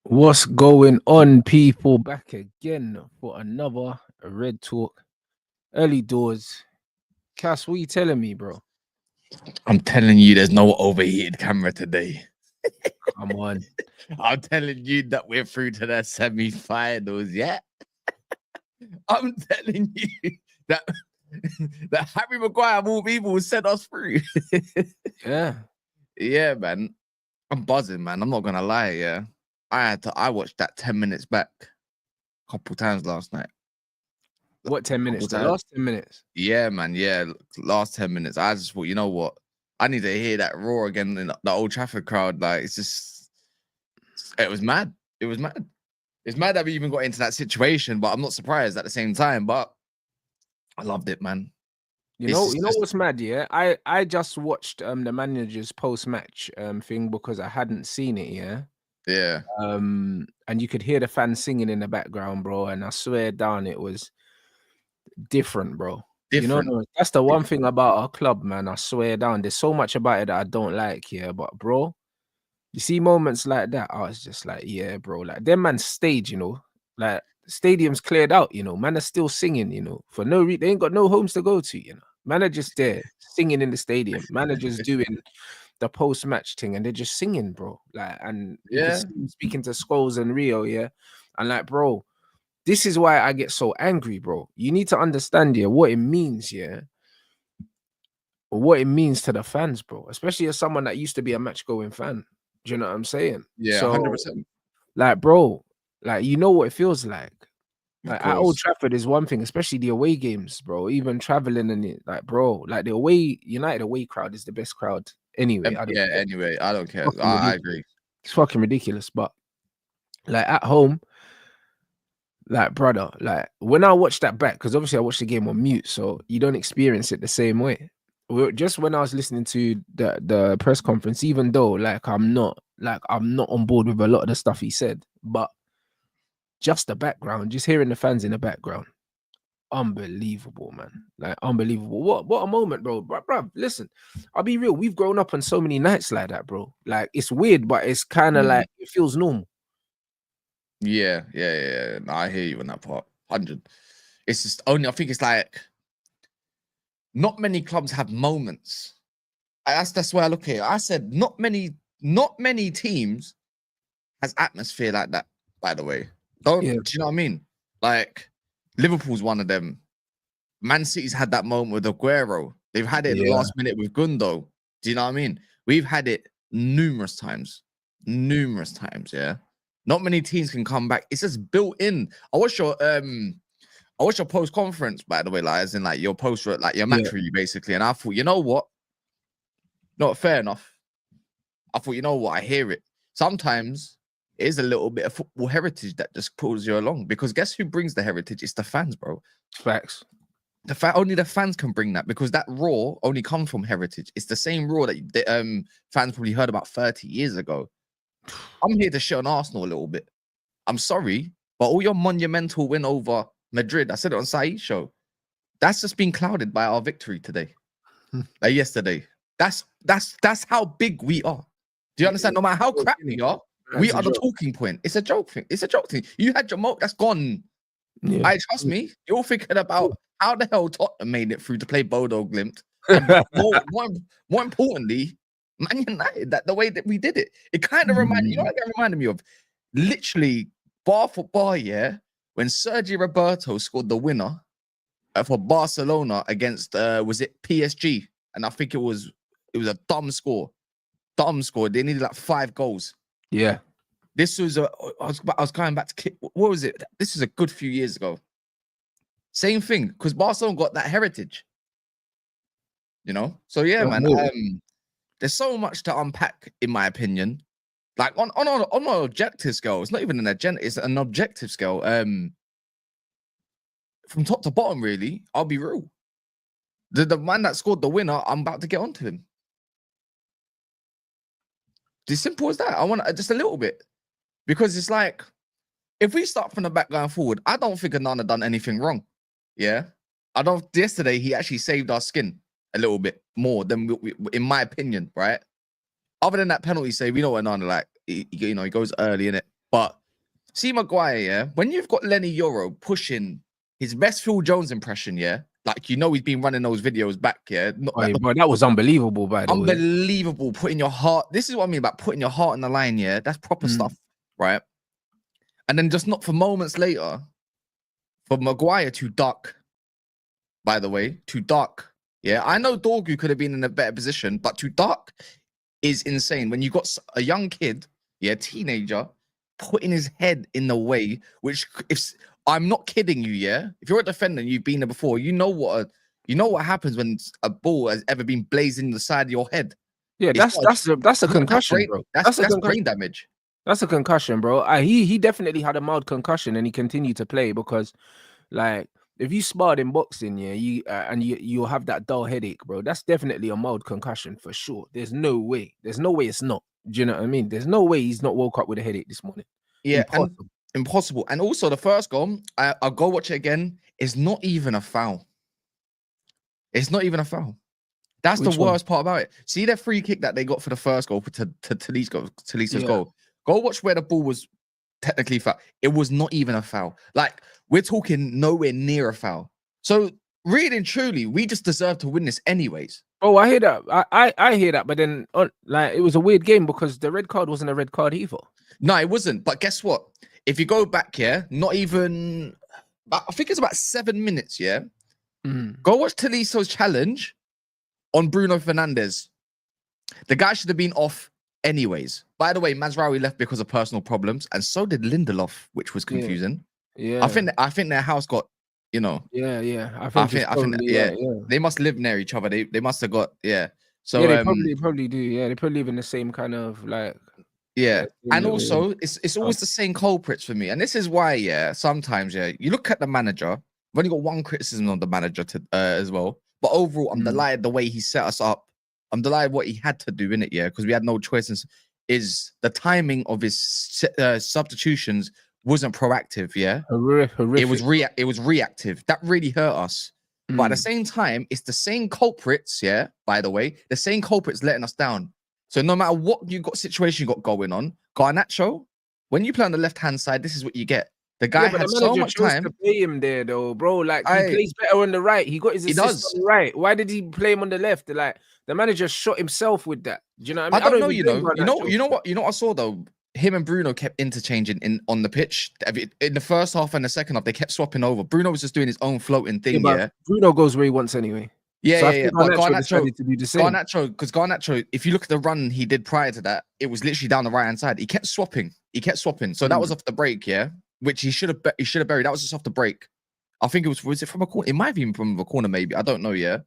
What's going on, people? Back again for another Red Talk. Early doors. Cass, what you telling me, bro? I'm telling you, there's no overheated camera today. Come on. I'm telling you that we're through to the semi-finals, yeah? I'm telling you that that Harry Maguire of all people will send us through. Yeah. Yeah, man. I'm buzzing, man. I'm not gonna lie, yeah. I watched that 10 minutes back a couple times last night. What 10 minutes? The times. last 10 minutes. Yeah, man. Yeah, last 10 minutes. I just thought, you know what? I need to hear that roar again in the Old Trafford crowd. Like, it's just, it was mad. It was mad. It's mad that we even got into that situation, but I'm not surprised at the same time. But I loved it, man. You know what's mad, yeah? I just watched the manager's post-match thing because I hadn't seen it, yeah. Yeah. And you could hear the fans singing in the background, bro. And I swear down, it was different, bro. Different. You know, that's the one thing about our club, man. I swear down. There's so much about it that I don't like here, but bro, you see moments like that, I was just like, yeah, bro. Like them man stage, you know, like the stadium's cleared out, you know, man are still singing, you know, for no reason. They ain't got no homes to go to, you know. Man are just there singing in the stadium. Man are just doing the post-match thing and they're just singing, bro. Like, and you can see them speaking to Scholes and Rio, yeah. And like, bro, this is why I get so angry, bro. You need to understand, yeah, what it means, yeah. What it means to the fans, bro. Especially as someone that used to be a match-going fan. Do you know what I'm saying? Yeah, so, 100%. Like, bro, like, you know what it feels like. Of At Old course. Trafford is one thing, especially the away games, bro. Even traveling and it, like, bro, like the away United away crowd is the best crowd anyway. Anyway, I don't care. Fucking I ridiculous. agree. It's fucking ridiculous. But like at home, like brother, like when I watched that back, because obviously I watched the game on mute, so you don't experience it the same way. Just when I was listening to the press conference, even though like I'm not on board with a lot of the stuff he said, but just the background, just hearing the fans in the background, unbelievable, man. Like unbelievable. What a moment, bro. Bro, listen, I'll be real. We've grown up on so many nights like that, bro. Like it's weird, but it's kind of like it feels normal. Yeah. No, I hear you on that part. 100. It's just only, I think it's like not many clubs have moments. That's where I look at it. I said not many teams has atmosphere like that, by the way. Do you know what I mean? Like Liverpool's one of them. Man City's had that moment with Aguero. They've had it in the last minute with Gundo. Do you know what I mean? We've had it numerous times. Yeah. Not many teams can come back. It's just built in. I watched your post conference, by the way, like as in like your post, like your match review, basically. And I thought, you know what? Not fair enough. I thought, you know what? I hear it. Sometimes it is a little bit of football heritage that just pulls you along. Because guess who brings the heritage? It's the fans, bro. Facts. Only the fans can bring that because that raw only comes from heritage. It's the same raw that the fans probably heard about 30 years ago. I'm here to shit on Arsenal a little bit. I'm sorry, but all your monumental win over Madrid, I said it on Saeed's show, that's just been clouded by our victory today, like yesterday. That's how big we are. Do you understand? No matter how crap we are the talking point. It's a joke thing. It's a joke thing. You had your moat, that's gone. Yeah. I trust me. You're thinking about how the hell Tottenham made it through to play Bodo Glimt. And more importantly, Man United, that the way that we did it, it kind of reminded you know what it reminded me of? Literally, bar for bar, yeah, when Sergio Roberto scored the winner for Barcelona against was it PSG? And I think it was a dumb score. They needed like 5 goals. Yeah. This was I was going back to what was it? This was a good few years ago. Same thing, because Barcelona got that heritage. You know? So yeah, man. There's so much to unpack, in my opinion. Like on an objective scale, it's not even an agenda, it's an objective scale. From top to bottom, really, I'll be real. The man that scored the winner, I'm about to get onto him. It's simple as that. I want just a little bit. Because it's like, if we start from the back going forward, I don't think Anana done anything wrong. Yeah? Yesterday, he actually saved our skin a little bit more than in my opinion, right? Other than that penalty save, we know what Anana like. He goes early in it. But see Maguire, yeah, when you've got Lenny Euro pushing his best Phil Jones impression, yeah, like he's been running those videos back, yeah. But that was unbelievable, by the way. Unbelievable. Putting your heart. This is what I mean about putting your heart on the line, yeah. That's proper stuff, right? And then just not for moments later, for Maguire to duck, by the way, to duck. Yeah, I know Dorgu could have been in a better position, but to duck is insane. When you got a young kid, yeah, teenager, putting his head in the way, which if I'm not kidding you, yeah, if you're a defender and you've been there before, you know what happens when a ball has ever been blazing the side of your head. Yeah, that's a concussion, bro. That's brain damage. That's a concussion, bro. He definitely had a mild concussion and he continued to play because, like, if you sparred in boxing, yeah, you'll have that dull headache, bro. That's definitely a mild concussion for sure. There's no way it's not. Do you know what I mean? There's no way he's not woke up with a headache this morning. Yeah, impossible. And also the first goal, I'll go watch it again. It's not even a foul. It's not even a foul. That's the worst part about it. See that free kick that they got for the first goal to Talisa's goal. Go watch where the ball was technically foul. It was not even a foul. Like, we're talking nowhere near a foul. So really and truly, we just deserve to win this anyways. Oh, I hear that. I hear that. But then, like, it was a weird game because the red card wasn't a red card either. No, it wasn't. But guess what? If you go back here, not even, I think it's about 7 minutes, yeah? Go watch Taliso's challenge on Bruno Fernandes. The guy should have been off anyways. By the way, Mazraoui left because of personal problems, and so did Lindelof, which was confusing. Yeah. I think their house got, you know. Yeah. I think they must live near each other. They must have got, yeah. So yeah, they probably do. Yeah, they probably live in the same kind of like. Yeah, and also it's always the same culprits for me, and this is why, yeah, sometimes, yeah, you look at the manager. I've only got one criticism on the manager as well, but overall, I'm delighted the way he set us up. I'm delighted what he had to do in it, yeah, because we had no choices. Is the timing of his substitutions wasn't proactive, yeah. Horrific. It was reactive. That really hurt us. But at the same time, it's the same culprits, yeah. By the way, the same culprits letting us down. So no matter what situation you got going on, Garnacho, when you play on the left-hand side, this is what you get. The guy had so much time to play him there, though, bro. Like, he plays better on the right. He got his assist on the right. Why did he play him on the left? Like, the manager shot himself with that. Do you know what I mean? I don't know. You know what I saw though. Him and Bruno kept interchanging on the pitch. In the first half and the second half, they kept swapping over. Bruno was just doing his own floating thing. Yeah, Bruno goes where he wants anyway. Yeah. But Garnacho to do the same. Garnacho, if you look at the run he did prior to that, it was literally down the right hand side. He kept swapping. So that was off the break, yeah, which he should have buried. That was just off the break. I think was it from a corner? It might have been from a corner, maybe. I don't know. Yeah,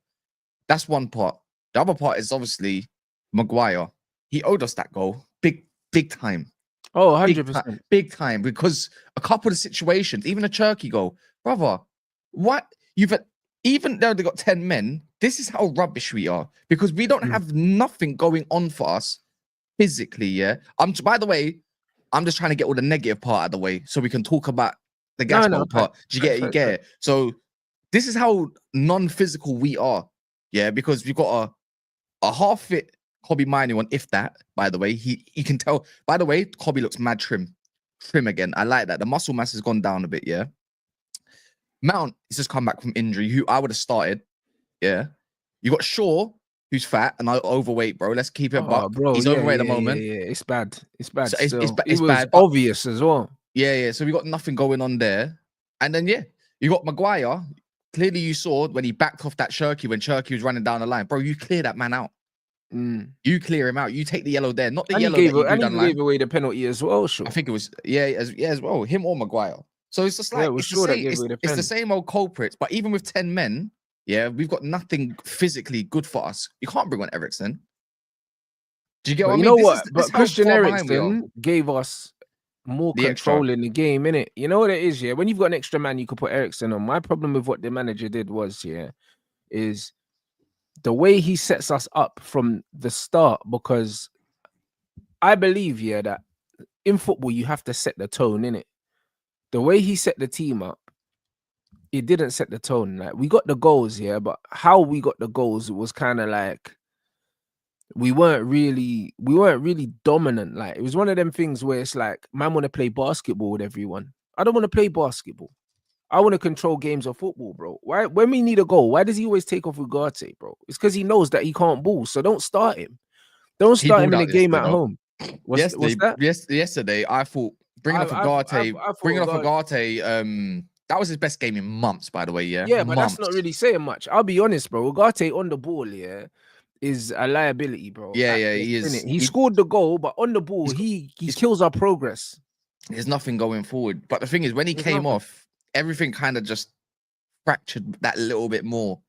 that's one part. The other part is obviously Maguire. He owed us that goal, big time. Oh, 100%. Big time, because a couple of situations, even a Cherky goal, brother. What even though they got 10 men, this is how rubbish we are, because we don't have nothing going on for us physically, yeah? By the way, I'm just trying to get all the negative part out of the way so we can talk about the gas part. Do you get it? You get it? So this is how non-physical we are, yeah? Because we've got a half-fit Kobe Mainoo on, if that, by the way. You can tell. By the way, Kobe looks mad trim again. I like that. The muscle mass has gone down a bit, yeah? Mount has just come back from injury, who I would have started. Yeah. You got Shaw, who's fat and overweight, bro. Let's keep it up. Bro, he's overweight at the moment. Yeah, it's bad. It's bad. So it's bad. Obvious as well. Yeah. So we got nothing going on there. And then, yeah, you got Maguire. Clearly, you saw when he backed off that Cherky, when Cherky was running down the line. Bro, you clear that man out. You clear him out. You take the yellow there, not the and yellow. He gave away the penalty as well, sure. I think it was, as well. Him or Maguire. So it's just like, it's the same old culprits, but even with 10 men, yeah, we've got nothing physically good for us. You can't bring on Eriksen. Do you get what I mean? You know what? But Christian Eriksen gave us more control in the game, innit? You know what it is, yeah? When you've got an extra man, you could put Eriksen on. My problem with what the manager did was, yeah, is the way he sets us up from the start, because I believe, yeah, that in football, you have to set the tone, innit? The way he set the team up, it didn't set the tone. Like, we got the goals, yeah, but how we got the goals was kind of like, we weren't really dominant. Like, it was one of them things where it's like, man, want to play basketball with everyone. I don't want to play basketball. I want to control games of football, bro. Why, when we need a goal, why does he always take off Ugarte, bro? It's because he knows that he can't ball. So don't start him. Don't He start him balled in a out game yesterday, at though. home. What's that? Yesterday, I thought bringing off I Ugarte, that was his best game in months, by the way. Yeah, yeah, but months. that's not really saying much. I'll be honest, bro. Ugarte on the ball, yeah, is a liability, bro. Yeah, he is. He scored the goal, but on the ball, he kills our progress. There's nothing going forward. But the thing is, when he came off, everything kind of just fractured that little bit more.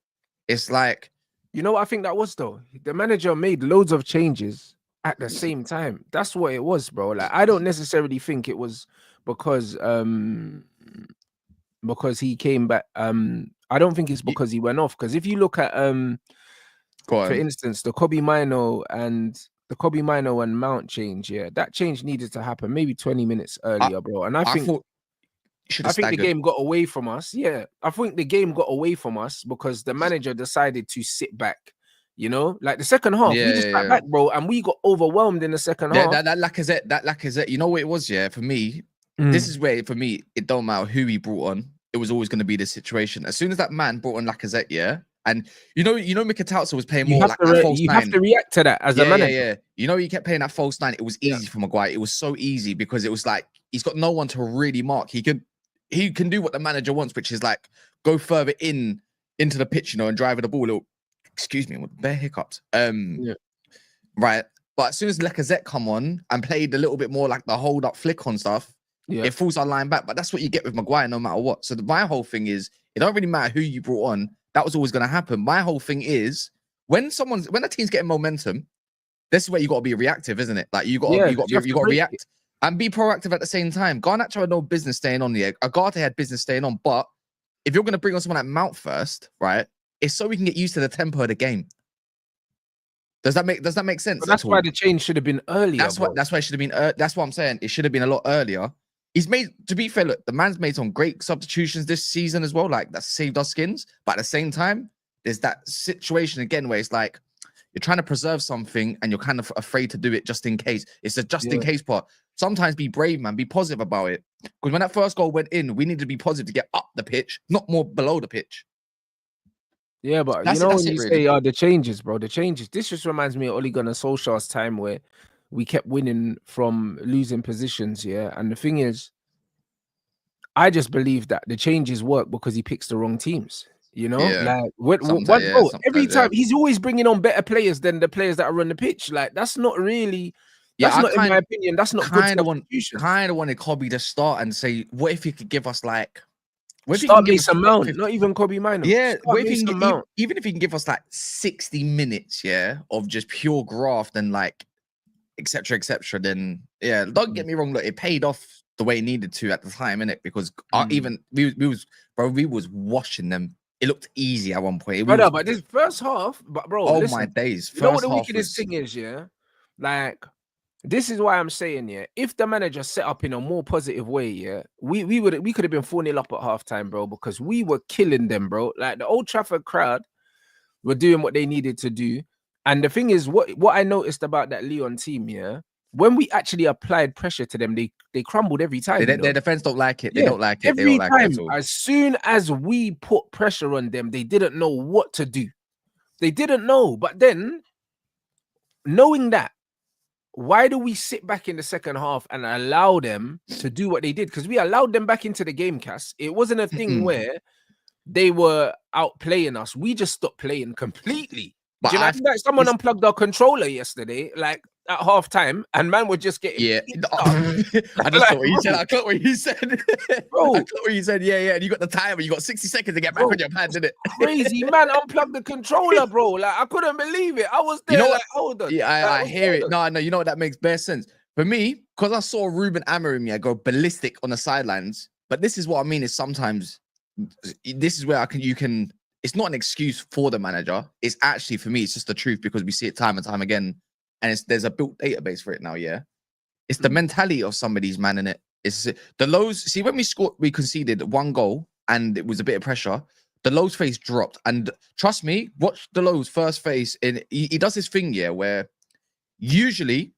It's like, you know what I think that was, though? The manager made loads of changes at the same time. That's what it was, bro. Like, I don't necessarily think it was because he came back. I don't think it's because he went off. Because if you look at for instance, the Kobe Mino and Mount change, yeah, that change needed to happen maybe 20 minutes earlier, bro. And I think the game got away from us. Yeah, I think the game got away from us because the manager decided to sit back. You know, like the second half, we just sat back, bro, and we got overwhelmed in the second half. That Lacazette, you know what it was, yeah, for me, this is where, for me, it don't matter who he brought on. It was always going to be the situation. As soon as that man brought on Lacazette, yeah, and you know, Mkhitaryan was playing more like that false nine. You have to react to that as a manager. Yeah. You know, he kept playing that false nine. It was easy for Maguire. It was so easy because it was like he's got no one to really mark. He can do what the manager wants, which is like go further into the pitch, you know, and drive the ball. Excuse me, with bare hiccups. Right. But as soon as Lacazette come on and played a little bit more like the hold up flick on stuff, it falls our line back. But that's what you get with Maguire no matter what. So my whole thing is, it don't really matter who you brought on. That was always going to happen. My whole thing is, when a team's getting momentum, this is where you got to be reactive, isn't it? Like you got to react and be proactive at the same time. Garnacho had no business staying on the Ugarte had business staying on. But if you're going to bring on someone like Mount first, right? It's so we can get used to the tempo of the game. Does that make sense? But that's why the change should have been earlier. That's why it should have been. That's what I'm saying. It should have been a lot earlier. He's made, to be fair, look, the man's made some great substitutions this season as well. Like, that saved our skins. But at the same time, there's that situation again where it's like you're trying to preserve something and you're kind of afraid to do it just in case. It's a just in case part. Sometimes be brave, man. Be positive about it. Because when that first goal went in, we needed to be positive to get up the pitch, not more below the pitch. Yeah, but you know when you say the changes, bro, the changes. This just reminds me of Ole Gunnar Solskjaer's time where we kept winning from losing positions, yeah. And the thing is, I just believe that the changes work because he picks the wrong teams. You know, every time he's always bringing on better players than the players that are on the pitch. Like, that's not really. That's not, in my opinion, that's not good substitution. Kind of wanted Kobe to start and say, what if he could give us like. Start Mason Mount, not even Kobe Mino. Yeah, even if he can give us like 60 minutes, yeah, of just pure graft and like, etc., then yeah, don't get me wrong, look, it paid off the way it needed to at the time, innit? Because even we was washing them. It looked easy at one point. But this first half, my days. You know what the wickedest thing is, yeah? Like, this is why I'm saying, yeah, if the manager set up in a more positive way, yeah, we could have been 4-0 up at halftime, bro, because we were killing them, bro. Like, the Old Trafford crowd were doing what they needed to do. And the thing is, what I noticed about that LYON team, yeah, when we actually applied pressure to them, they crumbled every time. Their defense don't like it. They don't like it. Every time, as soon as we put pressure on them, they didn't know what to do. They didn't know. But then, knowing that, why do we sit back in the second half and allow them to do what they did? Because we allowed them back into the game, Cass. It wasn't a thing where they were outplaying us. We just stopped playing completely. But do you know, like someone unplugged our controller yesterday, like at half time, and man would just get I just thought what you said. I caught what you said. Bro, I caught what you said. Yeah. And you got the timer. You got 60 seconds to get back on your pad, didn't it? Crazy man, unplugged the controller, bro. Like, I couldn't believe it. I was there. You know, like, hold on. Yeah, I hear it. No, you know what? That makes bare sense for me, because I saw Ruben Amorim go ballistic on the sidelines. But this is what I mean. Is sometimes this is where you can. It's not an excuse for the manager. It's actually, for me, it's just the truth, because we see it time and time again. And there's a built database for it now, yeah? It's the mentality of somebody's man in it. It's the lows. See, when we conceded one goal and it was a bit of pressure, Delos's face dropped. And trust me, watch Delos's first face. He does this thing, yeah, where usually,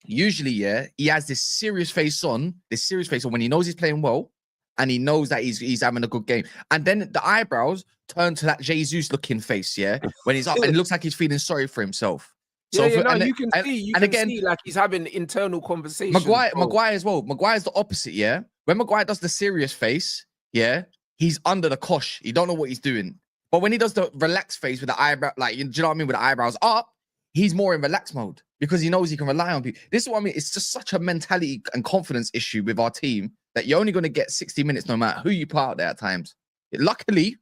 yeah, he has this serious face on when he knows he's playing well and he knows that he's having a good game. And then the eyebrows turn to that Jesus looking face, yeah, when he's up and it looks like he's feeling sorry for himself. So you can see like he's having internal conversations. Maguire as well. Maguire's the opposite, yeah. When Maguire does the serious face, yeah, he's under the cosh. He don't know what he's doing. But when he does the relaxed face with the eyebrow, like, do you know what I mean, with the eyebrows up, he's more in relaxed mode because he knows he can rely on people. This is what I mean. It's just such a mentality and confidence issue with our team that you're only going to get 60 minutes no matter who you put out there at times. Luckily,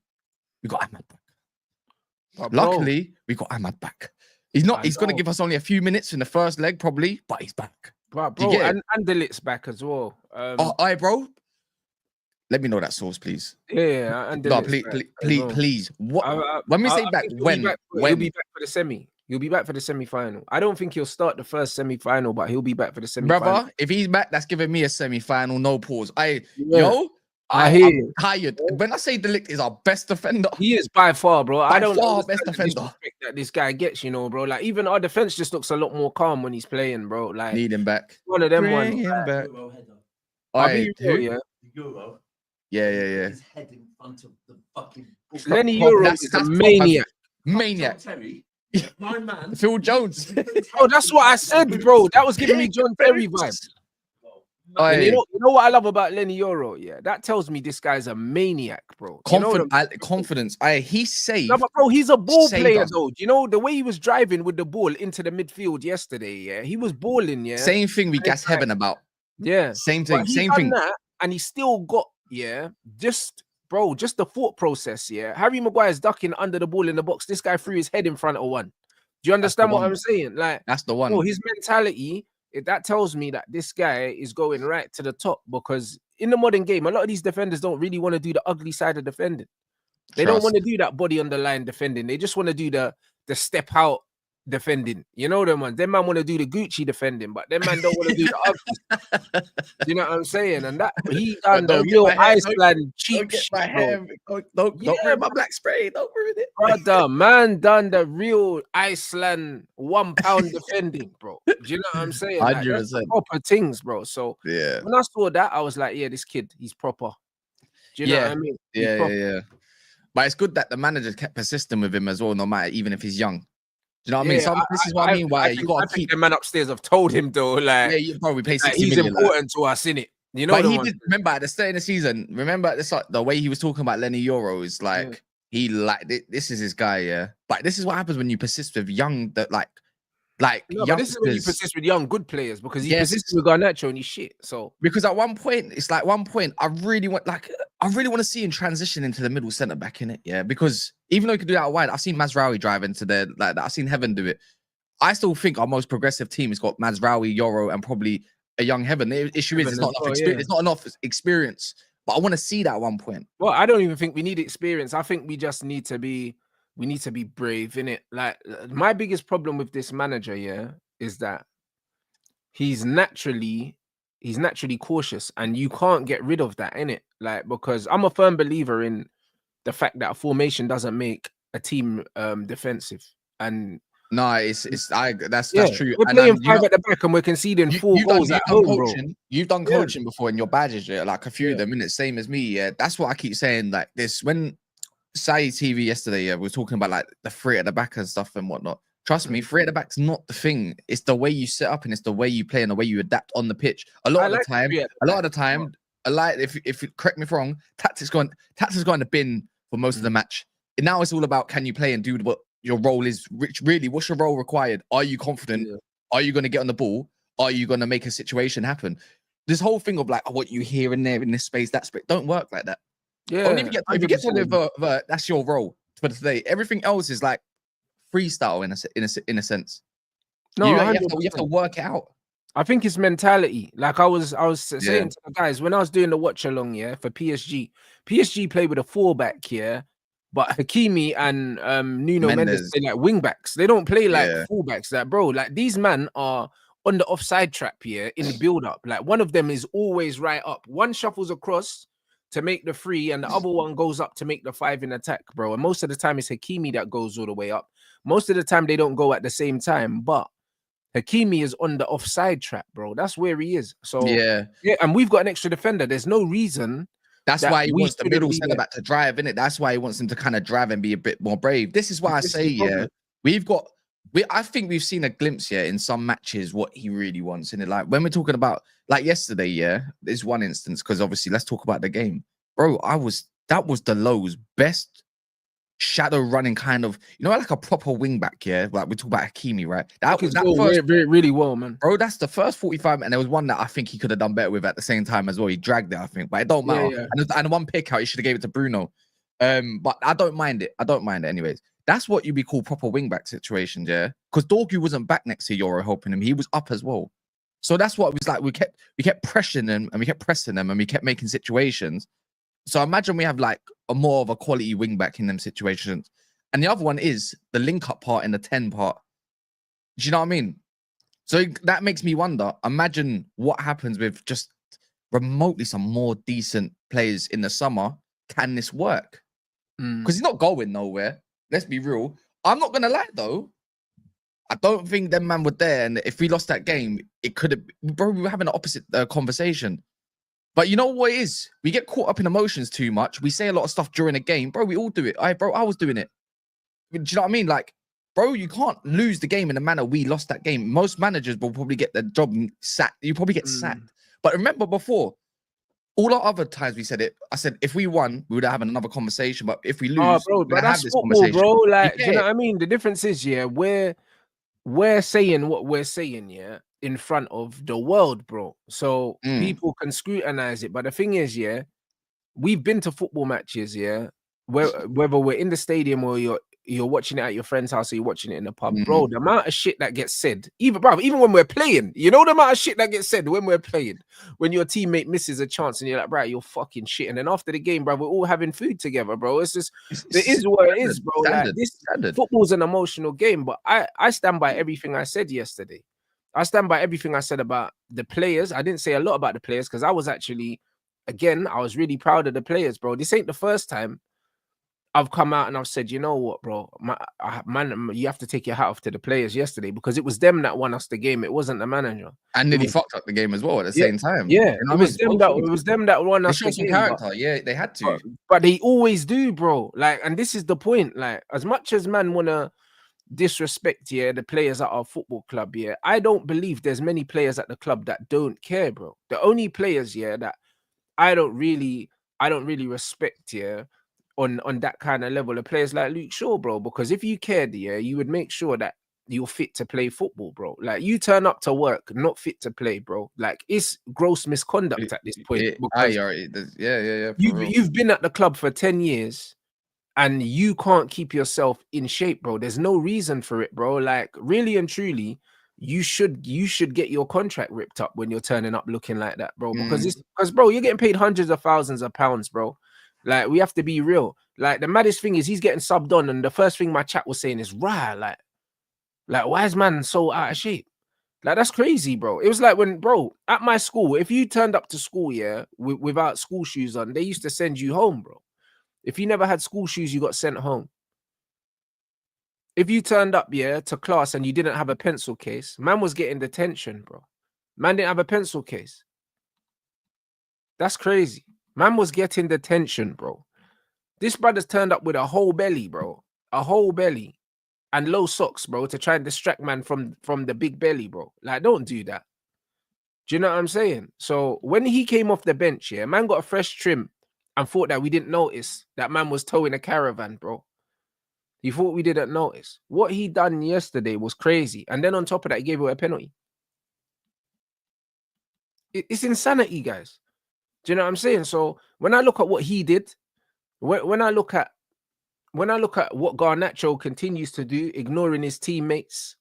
we got Ahmad back. Luckily, we got Ahmad back. He's going to give us only a few minutes in the first leg, probably, but he's back. Bro, and the Lit's back as well. Bro. Let me know that source, please. Yeah, and no, please. What? When we say back, when he'll be back for the semi. He'll be back for the semi-final. I don't think he'll start the first semi-final, but he'll be back for the semi-final. Brother, if he's back, that's giving me a semi-final. No pause. I'm tired. When I say De Ligt is our best defender, he is by far, bro. I don't know best defender that this guy gets, bro. Like even our defense just looks a lot more calm when he's playing, bro. Like need him back. One of them ones. Him back. Yeah. Euro. Yeah. His head in front of the fucking Lenny Euro is a maniac. Terry, my man. Phil Jones. Oh, that's what I said, bro. That was giving me John Terry vibes. You know what I love about Lenny Euro? Yeah, that tells me this guy's a maniac, bro. Confidence. He's safe. No, but bro, he's a ball player, though. You know the way he was driving with the ball into the midfield yesterday. Yeah, he was balling. Yeah, same thing we gas heaven about. Yeah, same thing. That, and he still got just the thought process. Yeah, Harry Maguire's ducking under the ball in the box. This guy threw his head in front of one. Do you understand what I'm saying? Like that's the one. Bro, his mentality. That tells me that this guy is going right to the top because in the modern game, a lot of these defenders don't really want to do the ugly side of defending. They don't want to do that body on the line defending. They just want to do the step out defending. You know them ones. Them man want to do the Gucci defending, but them man don't want to do the ugly. You know what I'm saying? And that he done the real Iceland cheap shit. Don't ruin my black spray. Don't ruin it. Brother, man done the real Iceland 1 pound defending, bro. Do you know what I'm saying? Like, that's proper things, bro. So yeah, when I saw that, I was like, yeah, this kid, he's proper. Do you know what I mean? Yeah. But it's good that the manager kept persisting with him as well, no matter even if he's young. Do you know what I mean? This is what I mean. Why you got to keep the man upstairs have told him though, like, bro, we pay 60 he's million, important to us, innit? You know, but he did. Remember at the start of the season. Remember at the start, the way he was talking about Lenny Euro is like he this is his guy, yeah. But this is what happens when you persist with young this is when you persist with young good players because he persisted with Garnacho and he's shit. So because at one point, it's like I really want to see him transition into the middle centre back in it, yeah. Because even though he could do that out wide, I've seen Mazraoui drive into there like that. I've seen Heaven do it. I still think our most progressive team has got Mazraoui, Euro, and probably a young Heaven. The issue is it's not enough experience. It's not enough experience. But I want to see that at one point. Well, I don't even think we need experience. I think we just need to be brave, innit? Like my biggest problem with this manager, is that he's naturally cautious, and you can't get rid of that, innit? Like because I'm a firm believer in the fact that a formation doesn't make a team defensive. And no, that's true. We're playing five at the back and we're conceding 4 goals at home, bro. You've done coaching before in your badges, like a few of them, innit? Same as me, yeah. That's what I keep saying. Like this, when Sai TV yesterday, we were talking about like the 3 at the back and stuff and whatnot. Trust me, 3 at the back's not the thing. It's the way you set up and it's the way you play and the way you adapt on the pitch. A lot of the time, if you correct me if wrong, tactics going in the bin for most of the match. And now it's all about can you play and do what your role is. Really, what's your role required? Are you confident? Yeah. Are you going to get on the ball? Are you going to make a situation happen? This whole thing of like what you hear in there in this space, that space, don't work like that. Yeah, only if you get to the vert, that's your role for today. Everything else is like freestyle in a sense. No, you have to work it out. I think it's mentality. Like I was saying to the guys when I was doing the watch along, for PSG. PSG play with a 4-back, but Hakimi and Nuno Mendes play like wing backs. They don't play like fullbacks. That bro, like these men are on the offside trap in the build up. Like one of them is always right up. One shuffles across to make the 3, and the other one goes up to make the 5 in attack, bro. And most of the time it's Hakimi that goes all the way up. Most of the time they don't go at the same time, but Hakimi is on the offside trap, bro. That's where he is. So Yeah. and we've got an extra defender. There's no reason. That's that why he we wants the shouldn't middle be centre there. back to drive, innit? That's why he wants him to kind of drive and be a bit more brave. This is why I This is say, the problem. I think we've seen a glimpse, in some matches what he really wants. And like when we're talking about like yesterday, there's one instance, because obviously let's talk about the game. Bro, that was the Low's best shadow running kind of, like a proper wing back, like we talk about Hakimi, right? That was that first, really well, man. bro. That's the first 45, and there was one that I think he could have done better with at the same time as well. He dragged it, I think, but it don't matter. Yeah. And one pick out, he should have gave it to Bruno. But I don't mind it. Anyways. That's what you be called proper wing back situations, because Dorgu wasn't back next to Euro helping him. He was up as well. So that's what it was like. We kept pressuring them, and we kept pressing them, and we kept making situations. So imagine we have like a more of a quality wing back in them situations. And the other one is the link up part and the 10 part. Do you know what I mean? So that makes me wonder, imagine what happens with just remotely some more decent players in the summer. Can this work? Because he's not going nowhere. Let's be real. I'm not going to lie, though. I don't think them man were there. And if we lost that game, it could have... Bro, we were having an opposite conversation. But you know what it is? We get caught up in emotions too much. We say a lot of stuff during a game. Bro, we all do it. I was doing it. Do you know what I mean? Like, bro, you can't lose the game in the manner we lost that game. Most managers will probably get their job sacked. You probably get sacked. But remember before, all our other times we said it, I said, if we won, we would have another conversation. But if we lose, bro, we're but that's have this football, conversation. bro. Like, do you know what I mean? The difference is, we're saying what we're saying, in front of the world, bro. So people can scrutinize it. But the thing is, we've been to football matches, whether we're in the stadium or you're watching it at your friend's house or you're watching it in the pub, bro. The amount of shit that gets said, even when we're playing, the amount of shit that gets said when we're playing, when your teammate misses a chance and you're like, right, you're fucking shit. And then after the game, bro, we're all having food together, bro. It's just, it is what it is, bro. Like, this football's an emotional game, but I stand by everything I said yesterday. I stand by everything I said about the players. I didn't say a lot about the players because I was actually, again, I was really proud of the players, bro. This ain't the first time I've come out and I've said, you know what, bro, man, you have to take your hat off to the players yesterday because it was them that won us the game. It wasn't the manager. And nearly fucked up the game as well at the same time. Yeah, You know it was them that won us the game. They showed some character. Yeah, they had to. But they always do, bro. Like, and this is the point. Like, as much as man wanna disrespect the players at our football club, I don't believe there's many players at the club that don't care, bro. The only players that I don't really respect on that kind of level are players like Luke Shaw, bro, because if you cared, you would make sure that you're fit to play football, bro. Like, you turn up to work not fit to play, bro. Like, it's gross misconduct at this point. You've been at the club for 10 years and you can't keep yourself in shape, bro. There's no reason for it, bro. Like, really and truly, you should get your contract ripped up when you're turning up looking like that, bro. Because bro, you're getting paid hundreds of thousands of pounds, bro. Like, we have to be real. Like, the maddest thing is he's getting subbed on, and the first thing my chat was saying is, right, like why is man so out of shape? Like, that's crazy, bro. It was like when, bro, at my school, if you turned up to school, without school shoes on, they used to send you home, bro. If you never had school shoes, you got sent home. If you turned up, to class and you didn't have a pencil case, man was getting detention, bro. Man didn't have a pencil case. That's crazy. Man was getting detention, bro. This brother's turned up with a whole belly, bro. A whole belly. And low socks, bro, to try and distract man from the big belly, bro. Like, don't do that. Do you know what I'm saying? So when he came off the bench, man got a fresh trim and thought that we didn't notice that man was towing a caravan, bro. He thought we didn't notice. What he done yesterday was crazy. And then on top of that, he gave away a penalty. It's insanity, guys. Do you know what I'm saying? So when I look at what he did, when I look at what Garnacho continues to do, ignoring his teammates,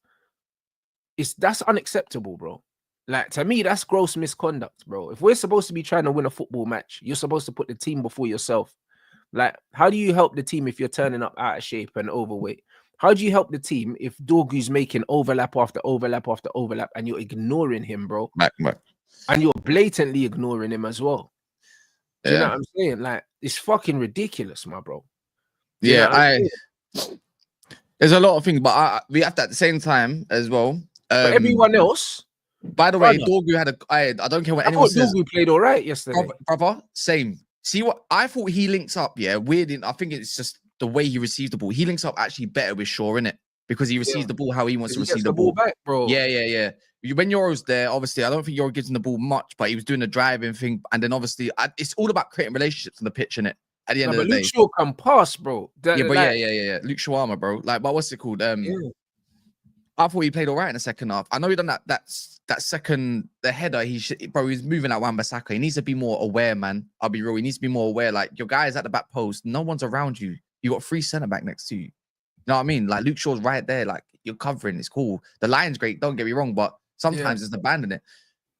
that's unacceptable, bro. Like, to me, that's gross misconduct, bro. If we're supposed to be trying to win a football match, you're supposed to put the team before yourself. Like, how do you help the team if you're turning up out of shape and overweight? How do you help the team if Dorgu's making overlap after overlap after overlap and you're ignoring him, bro? Right. And you're blatantly ignoring him as well. Do you know what I'm saying? Like, it's fucking ridiculous, my bro. Do you know Yeah, what I'm saying? there's a lot of things, but we have to at the same time as well. But everyone else, By the way, brother, Dorgu had I don't care what I anyone thought says. Dorgu played all right yesterday. Brother, same. See what I thought he links up, yeah. Weird. I think it's just the way he receives the ball. He links up actually better with Shaw, innit? Because he receives the ball how he wants to He receive gets the ball. back, bro. Yeah. When Euro's there, obviously, I don't think Euro gives him the ball much, but he was doing the driving thing. And then obviously, it's all about creating relationships on the pitch, innit? At the end of the day. Luke Shaw can pass, bro. Yeah, but yeah. Luke Shawarma, bro. Like, but what's it called? I thought he played all right in the second half. I know he done that second, the header. He's moving at Wan-Bissaka. He needs to be more aware, man. I'll be real. He needs to be more aware. Like, your guy is at the back post. No one's around you. You got 3 centre back next to you. You know what I mean? Like, Luke Shaw's right there. Like, you're covering. It's cool. The line's great. Don't get me wrong, but sometimes it's abandon it.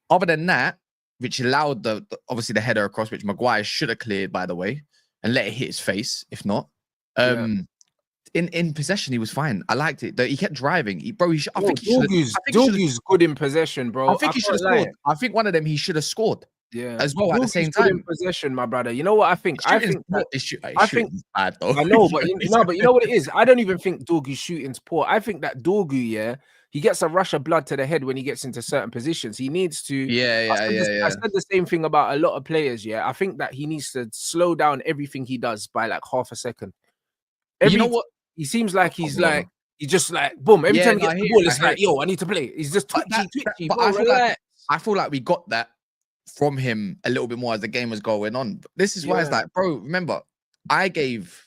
Other than that, which allowed obviously the header across, which Maguire should have cleared, by the way, and let it hit his face. If not, in possession, he was fine. I liked it. He kept driving. I think Dorgu's good in possession, bro. I think he should have scored. I think one of them he should have scored. Yeah, as well. At the same good time, in possession, my brother. You know what I think? I think bad though. I know, but you know what it is. I don't even think Dorgu's shooting's poor. I think that Dorgu, he gets a rush of blood to the head when he gets into certain positions. He needs to. I said the same thing about a lot of players. Yeah, I think that he needs to slow down everything he does by like half a second. You know what? He seems like he's just like boom. Every time he gets the ball, it's like, yo, I need to play. He's just twitchy. But I feel like we got that from him a little bit more as the game was going on. This is why it's like, bro, remember, I gave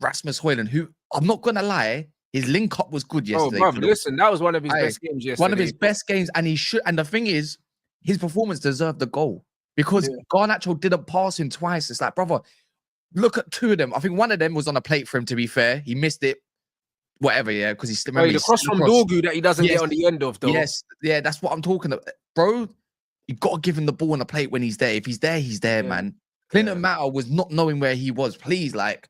Rasmus Hojlund, who I'm not gonna lie, his link up was good yesterday. Oh, bro, listen, that was one of his best games yesterday. One of his best games, and he should. And the thing is, his performance deserved the goal because Garnacho didn't pass him twice. It's like, brother, look at 2 of them. I think one of them was on a plate for him. To be fair, he missed it. Whatever, because he's still the cross from Dorgu that he doesn't get on the end of, though. Yes, that's what I'm talking about, bro. You got to give him the ball on the plate when he's there. If he's there, man. Clinton Matter was not knowing where he was. Please, like,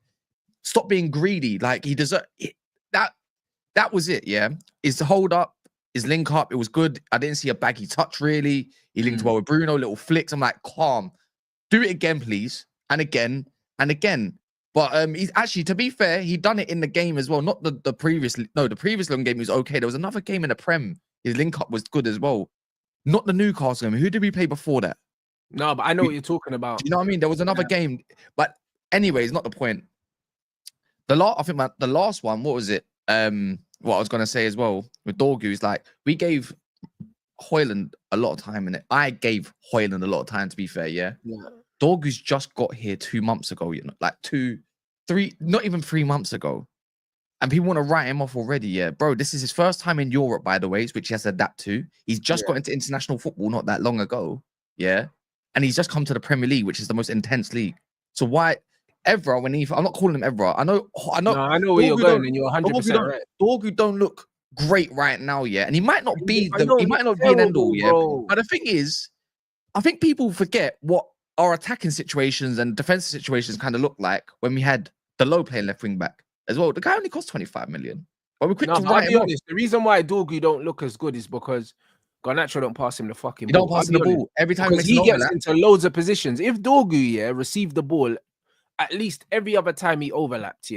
stop being greedy. Like, he deserved it. That was it, yeah. His hold up, his link up, it was good. I didn't see a baggy touch, really. He linked well with Bruno, little flicks. I'm like, calm. Do it again, please. And again, and again. But he's actually, to be fair, he done it in the game as well. Not the previous long game was okay. There was another game in the Prem. His link up was good as well. Not the Newcastle game. Who did we play before that? No, but I know what you're talking about. Do you know what I mean? There was another game. But anyways, not the point. I think the last one, what was it? What I was going to say as well with Dorgu is like, we gave Hojlund a lot of time in it. I gave Hojlund a lot of time, to be fair, yeah? Dorgu's just got here 2 months ago, like 2, 3, not even 3 months ago. And people want to write him off already, yeah. Bro, this is his first time in Europe, by the way, which he has to adapt to. He's just got into international football not that long ago, yeah? And he's just come to the Premier League, which is the most intense league. So why... Evra, I'm not calling him Evra. I know where you're going, and you're 100% right. Dorgu don't look great right now, yeah, and he might not be an end all, yeah. But the thing is, I think people forget what our attacking situations and defensive situations kind of look like when we had the low playing left wing back as well. The guy only cost 25 million. But we're quick to write him off. The reason why Dorgu don't look as good is because Garnacho don't pass him the fucking ball. He don't pass him the ball every time he gets into loads of positions. If Dorgu received the ball at least every other time he overlapped,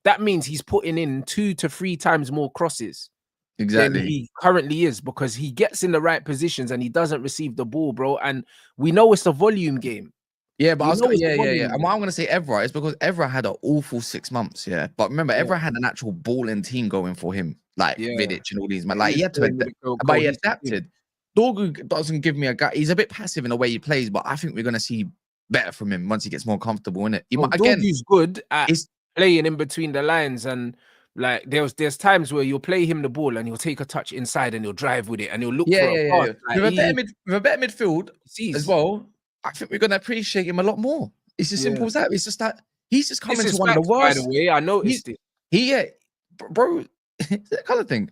that means he's putting in 2 to 3 times more crosses than he currently is, because he gets in the right positions and he doesn't receive the ball, bro. And we know it's a volume game. Yeah, but And what I'm gonna say Evra is because Evra had an awful 6 months, yeah. But remember, Evra had an actual balling team going for him, like Vidic and all these man. Like he had to adapt, but he adapted. Dorgu doesn't give me a guy. He's a bit passive in the way he plays, but I think we're gonna see better from him once he gets more comfortable in it. Dorgu's good at playing in between the lines, and like there's times where you'll play him the ball and he'll take a touch inside and he'll drive with it and he'll look for a pass. Like with a better midfield as well, I think we're gonna appreciate him a lot more. It's as simple as that. It's just that he's just coming to one of the worst. By the way, I noticed it. Bro, that kind of thing.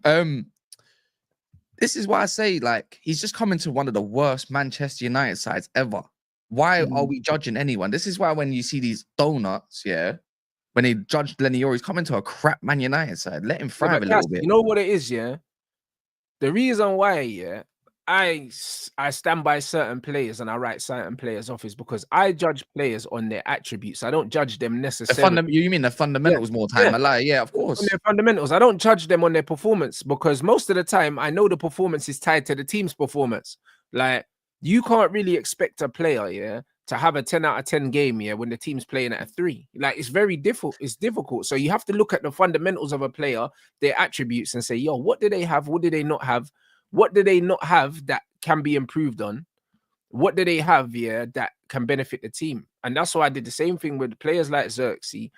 This is why I say, like, he's just coming to one of the worst Manchester United sides ever. Why are we judging anyone? This is why when you see these donuts, when they judge Lenny Yoro, he's coming to a crap Man United side. Let him thrive a little bit. You know what it is, The reason why, I stand by certain players and I write certain players off is because I judge players on their attributes. I don't judge them necessarily. You mean the fundamentals more time? Yeah, of on course. their fundamentals. I don't judge them on their performance because most of the time I know the performance is tied to the team's performance. Like you can't really expect a player, to have a 10 out of 10 game, when the team's playing at a 3. Like it's very difficult. It's difficult. So you have to look at the fundamentals of a player, their attributes, and say, yo, what do they have? What do they not have? What do they not have that can be improved on? What do they have, that can benefit the team? And that's why I did the same thing with players like Xerxes.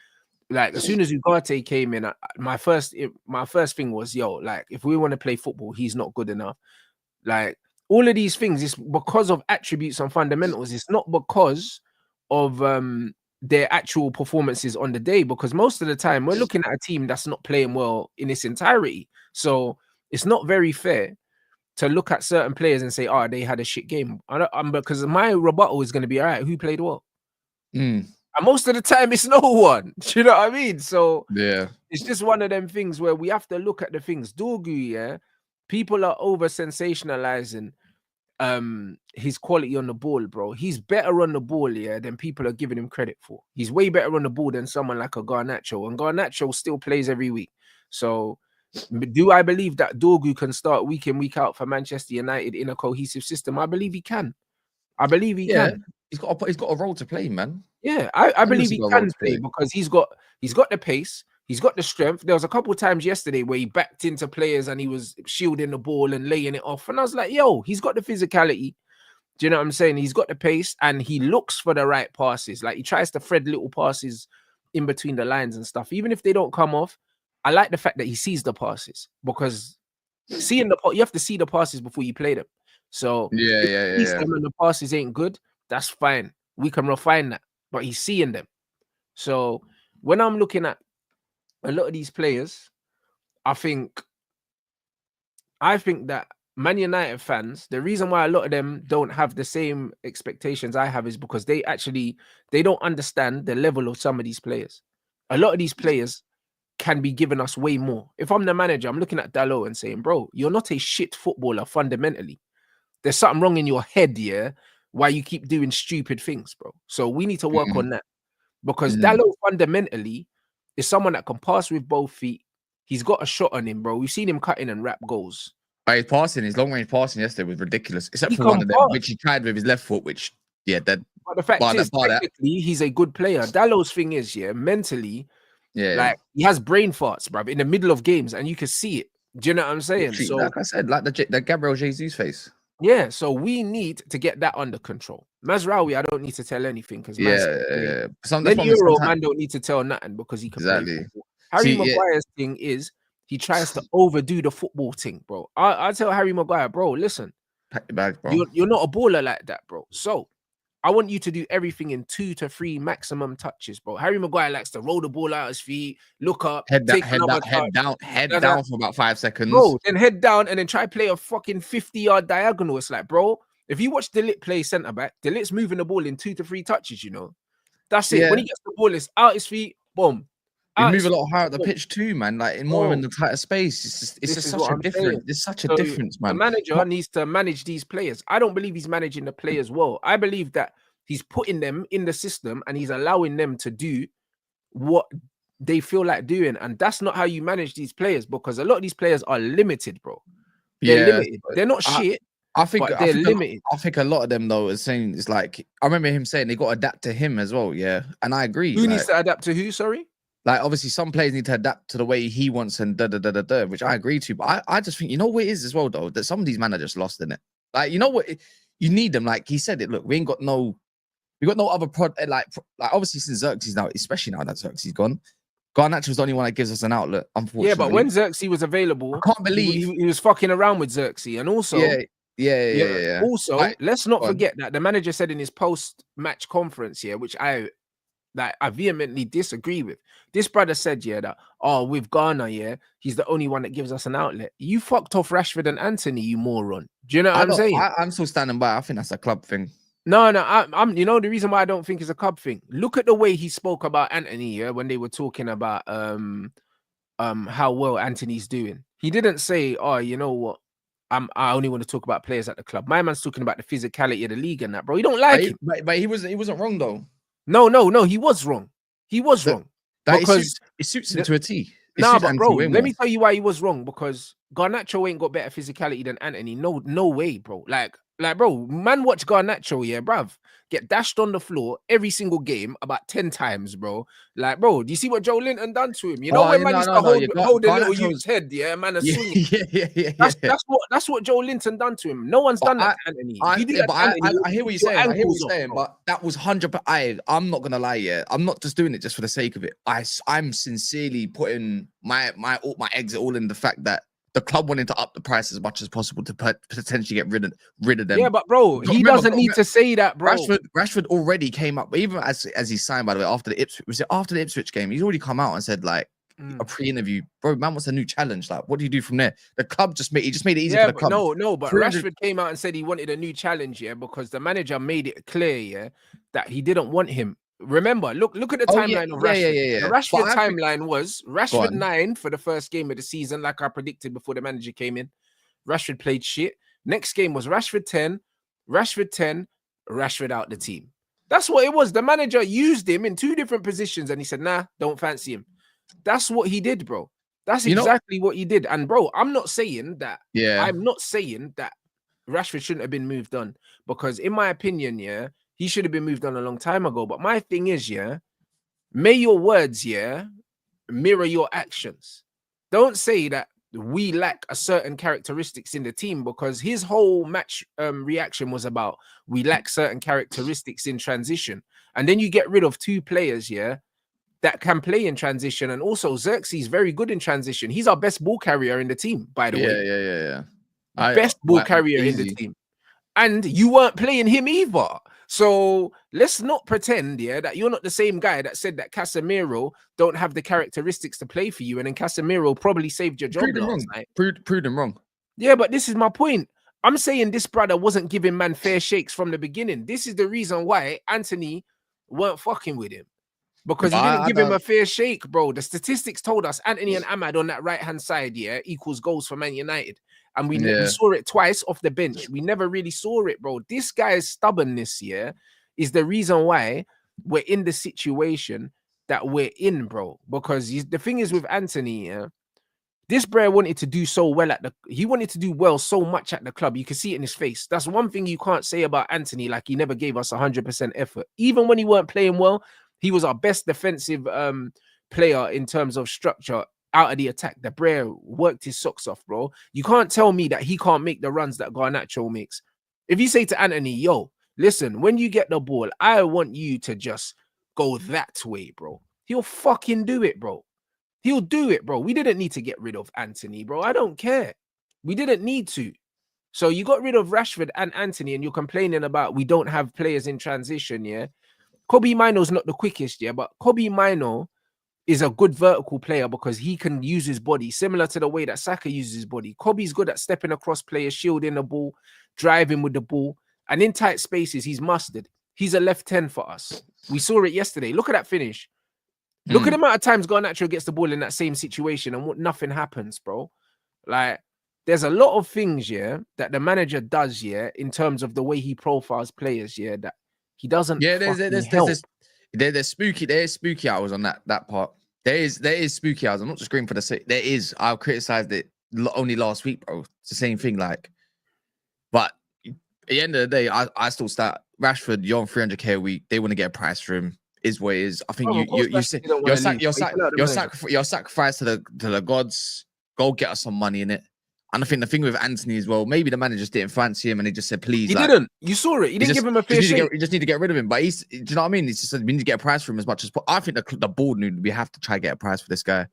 Like as soon as Ugarte came in, my first thing was, yo, like if we want to play football, he's not good enough. Like all of these things is because of attributes and fundamentals. It's not because of their actual performances on the day. Because most of the time we're looking at a team that's not playing well in its entirety. So it's not very fair to look at certain players and say, oh, they had a shit game. Because my rebuttal is going to be, all right, who played well? And most of the time, it's no one. Do you know what I mean? So yeah, it's just one of them things where we have to look at the things. Dorgu, people are over sensationalizing his quality on the ball, bro. He's better on the ball, than people are giving him credit for. He's way better on the ball than someone like a Garnacho, and Garnacho still plays every week. So do I believe that Dorgu can start week in, week out for Manchester United in a cohesive system? I believe he can. I believe he can. He's got a role to play, man. Yeah, I believe he can play because he's got the pace, he's got the strength. There was a couple of times yesterday where he backed into players and he was shielding the ball and laying it off. And I was like, yo, he's got the physicality. Do you know what I'm saying? He's got the pace and he looks for the right passes. Like he tries to thread little passes in between the lines and stuff. Even if they don't come off, I like the fact that he sees the passes because you have to see the passes before you play them. So if them and the passes ain't good, that's fine. We can refine that. But he's seeing them. So when I'm looking at a lot of these players, I think that Man United fans, the reason why a lot of them don't have the same expectations I have is because they don't understand the level of some of these players. A lot of these players can be giving us way more. If I'm the manager, I'm looking at Dalot and saying, bro, you're not a shit footballer fundamentally. There's something wrong in your head, why you keep doing stupid things, bro. So we need to work on that. Because Dalot fundamentally is someone that can pass with both feet. He's got a shot on him, bro. We've seen him cutting and wrap goals. His long-range passing yesterday was ridiculous. Except for one of them, which he tried with his left foot, which, but the fact is, technically, he's a good player. Dalot's thing is, mentally, like he has brain farts, bro, in the middle of games, and you can see it. Do you know what I'm saying? So, like I said, like the Gabriel Jesus face. Yeah, so we need to get that under control. Mazraoui, I don't need to tell anything because then Euro man don't need to tell nothing because he can play football. Harry Maguire's thing is he tries to overdo the football thing, bro. I tell Harry Maguire, bro, listen, pack your bag, bro. You're not a baller like that, bro. So I want you to do everything in 2 to 3 maximum touches, bro. Harry Maguire likes to roll the ball out his feet, look up, head down for about 5 seconds. Bro, then head down and then try play a fucking 50-yard diagonal. It's like, bro, if you watch De Ligt play centre back, De Ligt's moving the ball in 2 to 3 touches, That's it. When he gets the ball, it's out his feet, boom. You move a lot higher up the pitch too, man. Like in the tighter space. It's just such a difference. It's such a difference, man. The manager needs to manage these players. I don't believe he's managing the players well. I believe that he's putting them in the system and he's allowing them to do what they feel like doing. And that's not how you manage these players because a lot of these players are limited, bro. They're limited. They're not shit. I think they're limited. I think a lot of them though is saying it's like I remember him saying they got to adapt to him as well. Yeah, and I agree. Who needs to adapt to who? Sorry. Like obviously some players need to adapt to the way he wants and which I agree to. But I just think what it is as well though that some of these managers lost in it. Like what you need them. Like he said it. Look, we got no other like obviously since Xerxes now, especially now that Xerxes gone. Garnacho's the only one that gives us an outlet, unfortunately. Yeah, but when Xerxes was available, I can't believe he was fucking around with Xerxes, and also, Also, let's not forget that the manager said in his post-match conference, which I vehemently disagree with. This brother said, that with Ghana, he's the only one that gives us an outlet. You fucked off Rashford and Anthony, you moron. Do you know what I'm saying? I'm still standing by. I think that's a club thing. No, I'm. The reason why I don't think it's a club thing. Look at the way he spoke about Anthony, when they were talking about how well Anthony's doing. He didn't say, "Oh, you know what? I only want to talk about players at the club. My man's talking about the physicality of the league and that, bro. You don't like him. But he wasn't wrong though. No, he was wrong. He was wrong. Because it suits him to a T. Nah, but bro, let me tell you why he was wrong. Because Garnacho ain't got better physicality than Antony. No way, bro. Like, bro, man, watch Garnacho, yeah, bruv, get dashed on the floor every single game about 10 times, bro. Like, bro, do you see what Joe Linton done to him? You know when man used to hold a little youth's head, yeah, man, a swing. That's what Joe Linton done to him. No one's done that to Antony. I hear what you're saying. I hear what you're saying, but that was 100%. I'm not gonna lie, yeah. I'm not just doing it just for the sake of it. I'm sincerely putting my eggs all in the fact that the club wanted to up the price as much as possible to potentially get rid of them. Yeah, but bro, he doesn't need to say that, bro. Rashford already came up, even as he signed, by the way, after the Ipswich game, he's already come out and said like a pre-interview, bro, man wants a new challenge. Like, what do you do from there? The club just made it easy for the club. No, but Rashford came out and said he wanted a new challenge, yeah, because the manager made it clear, yeah, that he didn't want him. Remember, look at the timeline of Rashford. The Rashford timeline was Rashford 9 for the first game of the season, like I predicted before the manager came in. Rashford played shit. Next game was Rashford 10, Rashford out the team. That's what it was. The manager used him in 2 different positions and he said, nah, don't fancy him. That's what he did, bro. That's exactly what he did. And bro, I'm not saying that. Yeah, I'm not saying that Rashford shouldn't have been moved on, because in my opinion, yeah, he should have been moved on a long time ago. But my thing is, yeah, may your words, yeah, mirror your actions. Don't say that we lack a certain characteristics in the team, because his whole match reaction was about we lack certain characteristics in transition. And then you get rid of 2 players, yeah, that can play in transition. And also Xerxes very good in transition. He's our best ball carrier in the team, by the way. Yeah. Best ball carrier in the team. And you weren't playing him either. So let's not pretend, yeah, that you're not the same guy that said that Casemiro don't have the characteristics to play for you, and then Casemiro probably saved your job last night. Proved him wrong. Yeah, but this is my point. I'm saying this brother wasn't giving man fair shakes from the beginning. This is the reason why Antony weren't fucking with him. Because he didn't give him a fair shake, bro. The statistics told us Antony and Ahmad on that right-hand side, yeah, equals goals for Man United. And we saw it twice off the bench. We never really saw it, bro. This guy's stubbornness, yeah, is the reason why we're in the situation that we're in, bro. Because the thing is with Antony, yeah, this bro wanted to do so well he wanted to do well so much at the club. You can see it in his face. That's one thing you can't say about Antony. Like, he never gave us 100% effort. Even when he weren't playing well, he was our best defensive player in terms of structure out of the attack. The Brer worked his socks off, bro. You can't tell me that he can't make the runs that Garnacho makes. If you say to Antony, yo, listen, when you get the ball, I want you to just go that way, bro. He'll fucking do it, bro. He'll do it, bro. We didn't need to get rid of Antony, bro. I don't care. We didn't need to. So you got rid of Rashford and Antony, and you're complaining about we don't have players in transition, yeah? Kobe Mino's not the quickest, yeah, but Kobe Mino is a good vertical player because he can use his body, similar to the way that Saka uses his body. Kobe's good at stepping across players, shielding the ball, driving with the ball, and in tight spaces, he's mustard. He's a left 10 for us. We saw it yesterday. Look at that finish. Look at the amount of times Garnacho gets the ball in that same situation and nothing happens, bro. Like, there's a lot of things, yeah, that the manager does, yeah, in terms of the way he profiles players, yeah, that he doesn't. Yeah, there's spooky hours on that part. There is spooky hours. I'm not just agreeing for the sake. There is. I criticized it only last week, bro. It's the same thing, like. But at the end of the day, I still start Rashford. You're on 300k a week. They want to get a price for him. Is what it is. I think your sacrifice to the gods. Go get us some money in it. And I think the thing with Antony as well, maybe the manager just didn't fancy him and he just said, please. He didn't. You saw it. He didn't give him a fair shake. You just need to get rid of him. But do you know what I mean? He just said, we need to get a price for him as much as possible. I think the board knew we have to try to get a price for this guy.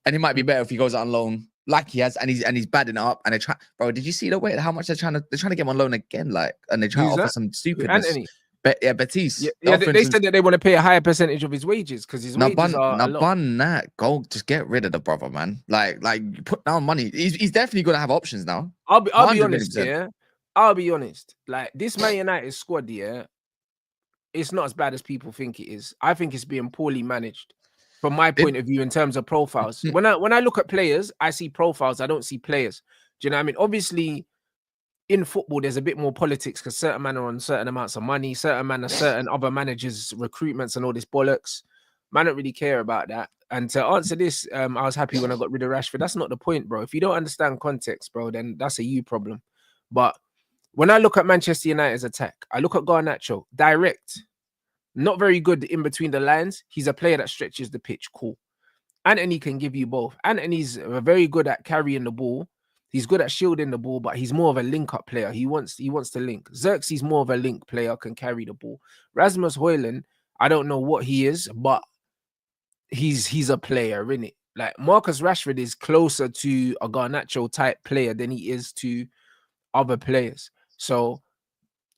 And it might be better if he goes out on loan like he has, and he's badding it up. And they try, bro, did you see the way how much they're trying to get him on loan again? Like, and they try to offer some stupidness. Antony. Batiste. Yeah, they said that they want to pay a higher percentage of his wages because his wages are a lot. That. Go, just get rid of the brother, man. Like put down money. He's definitely gonna have options now. I'll be honest, yeah. I'll be honest. Like, this Man United squad, yeah, it's not as bad as people think it is. I think it's being poorly managed from my point of view in terms of profiles. When I look at players, I see profiles. I don't see players. Do you know what I mean? Obviously, in football, there's a bit more politics because certain men are on certain amounts of money, certain men are certain other managers' recruitments and all this bollocks. Man don't really care about that. And to answer this, I was happy when I got rid of Rashford. That's not the point, bro. If you don't understand context, bro, then that's a you problem. But when I look at Manchester United's attack, I look at Garnacho, direct, not very good in between the lines. He's a player that stretches the pitch. Cool. Anthony can give you both. Anthony's very good at carrying the ball. He's good at shielding the ball, but he's more of a link-up player. He wants to link. Xerxes more of a link player, can carry the ball. Rasmus Hojlund, I don't know what he is, but he's a player, innit? Like Marcus Rashford is closer to a Garnacho type player than he is to other players. So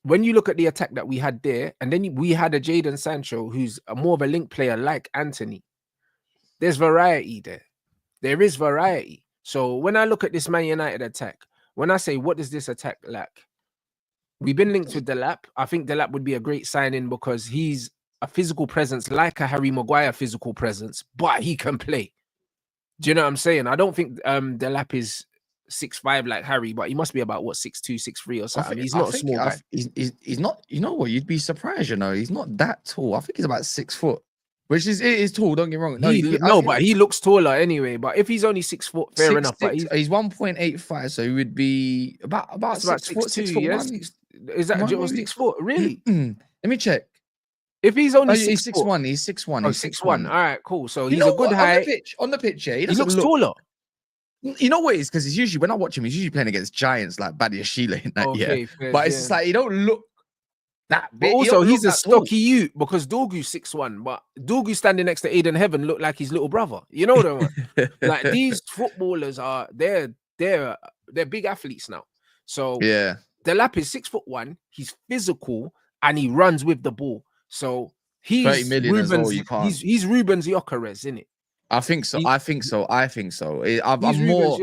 when you look at the attack that we had there, and then we had a Jadon Sancho who's more of a link player like Anthony, there's variety there. There is variety. So when I look at this Man United attack, when I say what does this attack lack, we've been linked with Delap. I think Delap would be a great signing because he's a physical presence like a Harry Maguire physical presence, but he can play. Do you know what I'm saying? I don't think Delap is 6'5" like Harry, but he must be about what 6'2", 6'3" or something. He's not a small guy. He's not. You know what? You'd be surprised. You know, he's not that tall. I think he's about 6 foot, which is tall. Don't get me wrong. But he looks taller anyway. But if he's only 6 foot, fair enough. But he's 1.85, so he would be about 6 foot. 6'2", yeah? Is that 6 foot? Really? Let me check. If he's only he's 6'1", he's 6'1". Oh, 6'1". All right, cool. So he's a good height. On the pitch, yeah, he looks taller. You know what it is? Because he's usually, when I watch him, he's usually playing against giants like Badia Sheila in that year. Fair, but it's just like, he don't look that big. But also, he's a stocky youth because Dorgu's 6'1", but Dorgu standing next to Aiden Heaven look like his little brother. You know what I mean? Like, these footballers they're big athletes now. So yeah, Delap is 6'1", he's physical and he runs with the ball. So he's 30 million Ruben's, as well, you can't. He's Ruben's Gyökeres, isn't it? I think so. I think so. I'm more.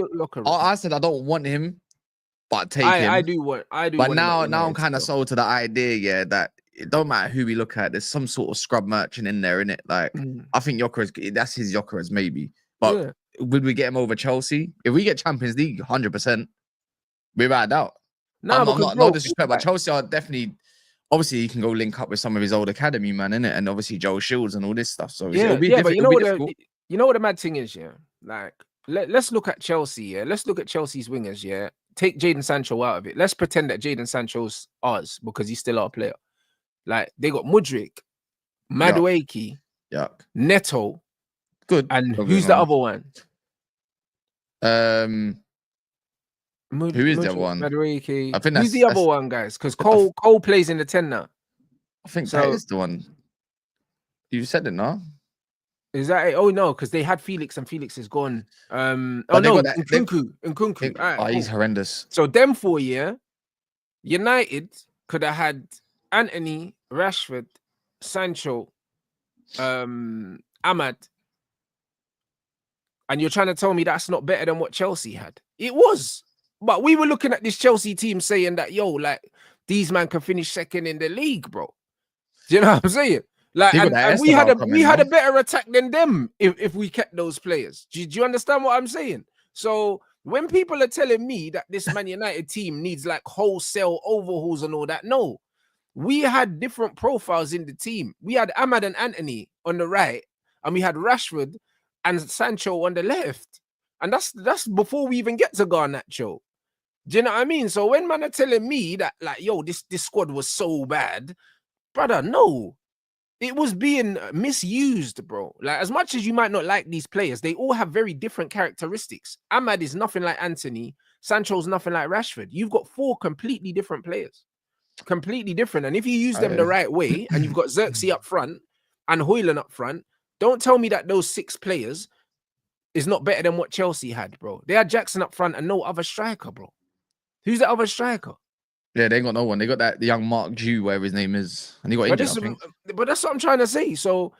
I said I don't want him, but take him. I do. But now I'm kind of sold to the idea, yeah, that it don't matter who we look at. There's some sort of scrub merchant in there, innit? Like I think Gyökeres, that's his Gyökeres maybe. But would we get him over Chelsea? If we get Champions League, 100%, without doubt. No disrespect, but Chelsea are definitely. Obviously, he can go link up with some of his old academy man, innit? And obviously Joel Shields and all this stuff. So it'll be but you know what the mad thing is, yeah? Like, let's look at Chelsea, yeah? Let's look at Chelsea's wingers, yeah? Take Jadon Sancho out of it. Let's pretend that Jadon Sancho's ours because he's still our player. Like, they got Mudryk, Madueke, Neto. Good. And who's the other one? Who is the other one? Madueke. I think who's the other one, guys? Because Cole plays in the 10 now. I think that is the one. You said it, no? Is that it? Oh no, because they had Felix and Felix is gone. Nkunku. Right, cool. He's horrendous. So them 4 year, United could have had Anthony, Rashford, Sancho, Ahmad, and you're trying to tell me that's not better than what Chelsea had? It was, but we were looking at this Chelsea team saying that like these man can finish second in the league, bro. Do you know what I'm saying? Like, and we had a better attack than them if we kept those players. Do you understand what I'm saying? So when people are telling me that this Man United team needs like wholesale overhauls and all that, no, we had different profiles in the team. We had Ahmad and Anthony on the right, and we had Rashford and Sancho on the left, and that's before we even get to Garnacho. Do you know what I mean? So when man are telling me that like, yo, this squad was so bad, brother, no. It was being misused, bro. Like, as much as you might not like these players, they all have very different characteristics. Ahmad is nothing like Anthony. Sancho's nothing like Rashford. You've got 4 completely different players. Completely different. And if you use them the right way, and you've got Xerxes up front and Hojlund up front, don't tell me that those 6 players is not better than what Chelsea had, bro. They had Jackson up front and no other striker, bro. Who's the other striker? Yeah, they ain't got no one. They got that young Mark Jew, whatever his name is, and he got injured, I think. But that's what I'm trying to say. So,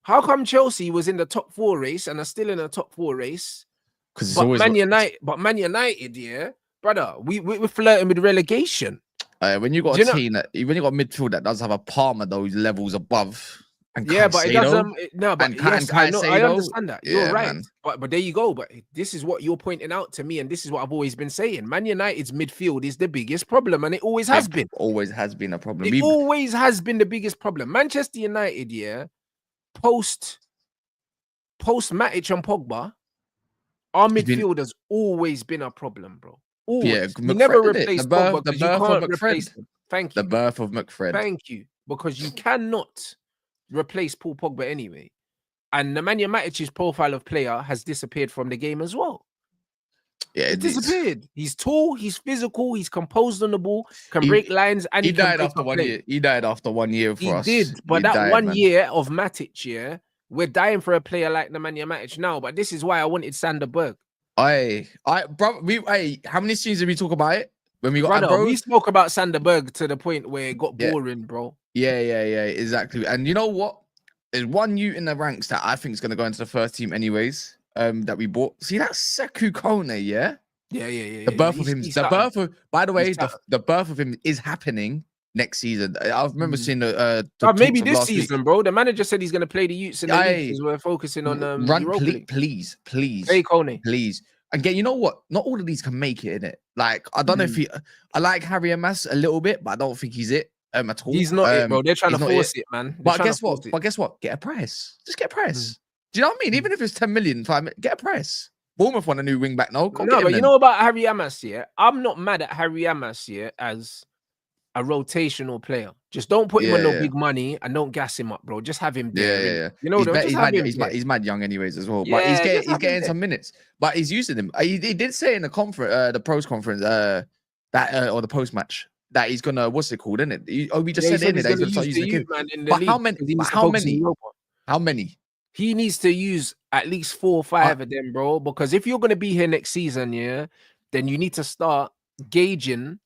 how come Chelsea was in the top 4 race and are still in the top 4 race? Because Man United, yeah, brother, we're flirting with relegation. When you got a team when you got midfield that does have a Palmer those levels above, And Yeah, but it Caicedo, doesn't. No, but and yes, I know. I Caicedo, understand that. You're yeah, right. man. But there you go. But this is what you're pointing out to me, and this is what I've always been saying. Man United's midfield is the biggest problem, and it always has been. Always has been a problem. It always has been the biggest problem. Manchester United, yeah, post Matic and Pogba, our midfield has always been a problem, bro. Always. Yeah, You never McFred did it. replace The birth- Pogba the because you birth of can't McFred. replace him. Thank you. The birth of McFred. Thank you. Because you cannot replace Paul Pogba anyway. And Nemanja Matic's profile of player has disappeared from the game as well. Yeah, It's disappeared. He's tall, he's physical, he's composed on the ball, can break lines, and he can died break after up 1 play. year. He died after 1 year for us. He did, but He that died, 1 man. year of Matic, yeah, we're dying for a player like Nemanja Matic now. But this is why I wanted Sander Berg. Bro, how many streams did we talk about it when we got Brother, we spoke about Sander Berg to the point where it got Yeah. boring, bro. Yeah, exactly. And you know what? There's one youth in the ranks that I think is going to go into the first team anyways. That we bought. See, that's Sekou Kone, yeah. Yeah. The birth of him. By the way, He's the birth of him is happening next season. I remember seeing the maybe tweets of this last week. season, bro. The manager said he's going to play the youths in the league because we're focusing on Europa League. Please. Hey, Kone. Please. And you know what? Not all of these can make it in it. Like, I don't know if I like Harry Amas a little bit, but I don't think he's it at all. He's not it, bro. They're trying to force it, man. But guess what? Get a price. Just get a price. Do you know what I mean? Even if it's 10 million, get a price. Bournemouth want a new wing back now. No, but you know about Harry Amas, yeah? I'm not mad at Harry Amas, yeah, as a rotational player. Just don't put him on no big money and don't gas him up, bro. Just have him there. Yeah. You know, he's mad young anyways as well. But he's getting some minutes. But he's using him. He did say in the conference, the pros conference, or the post match that he's gonna we just said in it that he's gonna start using the kid. But how many? He needs to use at least 4 or 5 of them, bro. Because if you're gonna be here next season, yeah, then you need to start gauging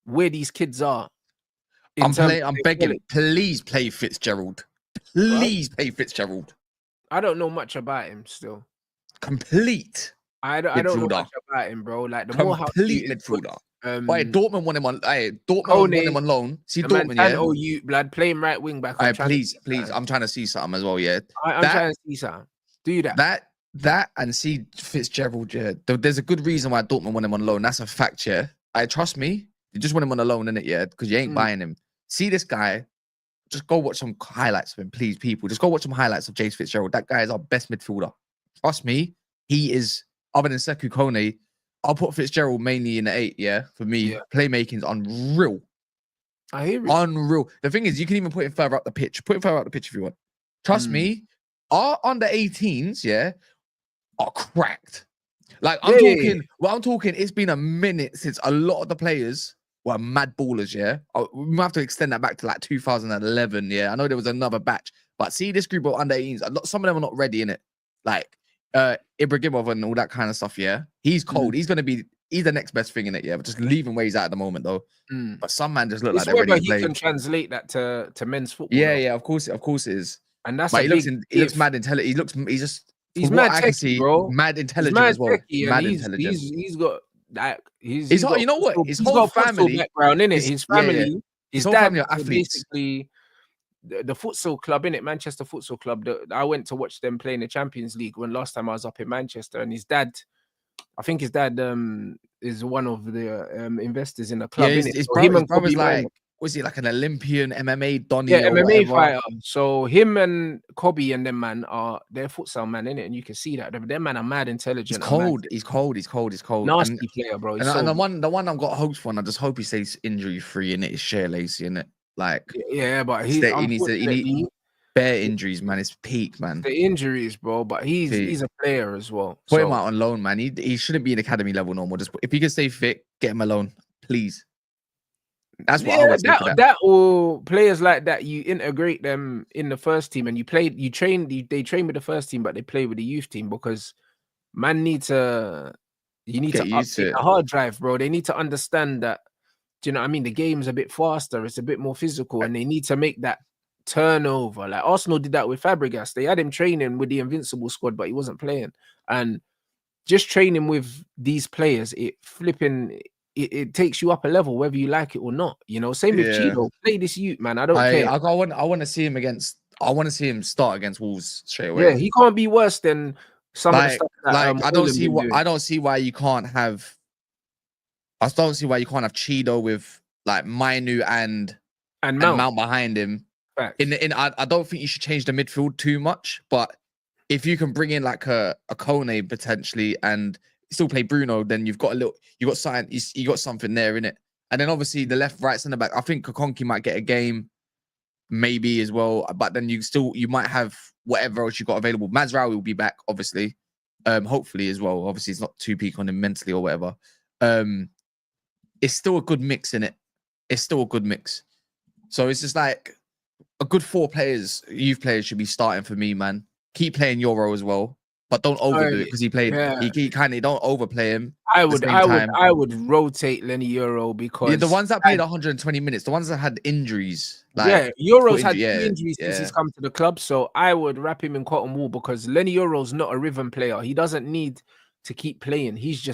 where these kids are. I'm begging, please play Fitzgerald. Please play Fitzgerald. I don't know much about him still. Complete. I don't know much about him, bro. Like the complete midfielder. Dortmund want him on. Dortmund want him on loan. See Dortmund, Oh, you blood, play him right wing back. Please. I'm trying to see something as well. Yeah, I'm trying to see something. Do that. That and see Fitzgerald. Yeah, there's a good reason why Dortmund want him on loan. That's a fact. Yeah, trust me. You just want him on a loan, innit? Yeah, because you ain't buying him. See this guy. Just go watch some highlights of him, please, people. Just go watch some highlights of James Fitzgerald. That guy is our best midfielder. Trust me, he is. Other than Sekou Kone, I'll put Fitzgerald mainly in the 8. Yeah, for me, playmaking is unreal. I hear it. Unreal. The thing is, you can even put him further up the pitch. Put him further up the pitch if you want. Trust me, our under 18s, yeah, are cracked. Like I'm talking. It's been a minute since a lot of the players were mad ballers. Yeah, we might have to extend that back to like 2011. Yeah, I know there was another batch, but see this group of under 18s. Some of them are not ready in it. Like Ibrahimov and all that kind of stuff. Yeah, he's cold. He's the next best thing in it. Yeah, but just leaving where he's at the moment though. But some man just look like they're ready to play. He can translate that to men's football. Yeah, of course it is. And that's he looks mad intelligent. He's mad techie, bro. Mad intelligent as well. Mad intelligent. He's got that. You know what? His whole family background in it. His family, his whole family are athletes. Basically, the futsal club in it, Manchester Futsal Club. I went to watch them play in the Champions League when last time I was up in Manchester, and his dad, I think his dad is one of the investors in the club. Yeah, his brother's like. Was he like an Olympian MMA Donny? Yeah, MMA fighter. So him and Kobe and them man they're futsal man in it, and you can see that them man are mad intelligent. He's cold. Nasty player, bro. And the one I've got hopes for, and I just hope he stays injury free in it. Is Shea Lacey in it, like but he needs bare injuries, man. It's peak, man. The injuries, bro. But he's a player as well. Put him out on loan, man. He shouldn't be in academy level no more. Just if he can stay fit, get him a loan, please. That's what I was thinking. That or players like that, you integrate them in the first team, and they train with the first team, but they play with the youth team because you need to update the hard drive, bro. They need to understand that. Do you know what I mean? The game's a bit faster, it's a bit more physical, and they need to make that turnover. Like Arsenal did that with Fabregas. They had him training with the Invincible squad, but he wasn't playing. And just training with these players, it takes you up a level, whether you like it or not. You know, same with Cheeto. Play this youth, man. I don't care. I want to see him against. I want to see him start against Wolves straight away. Yeah, he can't be worse than some of the Like, stuff that I don't Hojlund see been what doing. I don't see why you can't have. I don't see why you can't have Cheeto with like Mainu and Mount behind him. Facts. I don't think you should change the midfield too much, but if you can bring in like a Kone potentially and still play Bruno, then you got something there in it. And then obviously the left, right, centre back. I think Kokonki might get a game, maybe as well. But then you might have whatever else you got available. Mazraoui will be back, obviously, hopefully as well. Obviously, it's not too peak on him mentally or whatever. It's still a good mix in it. It's still a good mix. So it's just like a good 4 players, youth players should be starting for me, man. Keep playing Euro as well, but don't overdo it because he played. Yeah. He kind of don't overplay him. I would rotate Lenny Euro because the ones that played 120 minutes, the ones that had injuries, Euro's had 2 injuries since he's come to the club. So I would wrap him in cotton wool because Lenny Euro's not a rhythm player. He doesn't need to keep playing. He's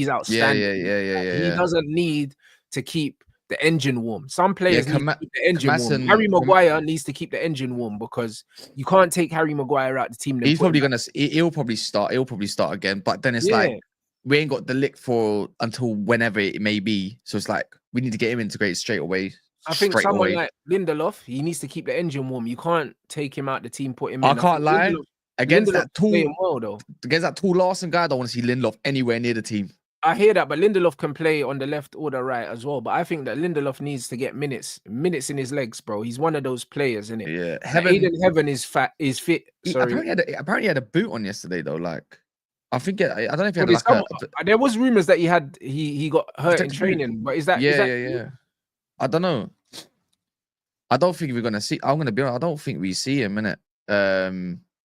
outstanding. He doesn't need to keep the engine warm. Some players need to keep the engine warm. Harry Maguire needs to keep the engine warm because you can't take Harry Maguire out the team. He's probably he'll probably start again, but then it's like we ain't got the lick for until whenever it may be. So it's like we need to get him integrated straight away. I think someone like Lindelof, he needs to keep the engine warm. You can't take him out the team, put him in. I can't lie. Against that tall Larson guy, I don't want to see Lindelof anywhere near the team. I hear that, but Lindelof can play on the left or the right as well. But I think that Lindelof needs to get minutes in his legs, bro. He's one of those players, isn't it? Yeah. Heaven is fit. Sorry. Apparently he had a boot on yesterday though. Like, I think I don't know if he had like there was rumors that he got hurt in training, but is that yeah. I don't know. I don't think we're gonna see. I'm gonna be honest. I don't think we see him in it.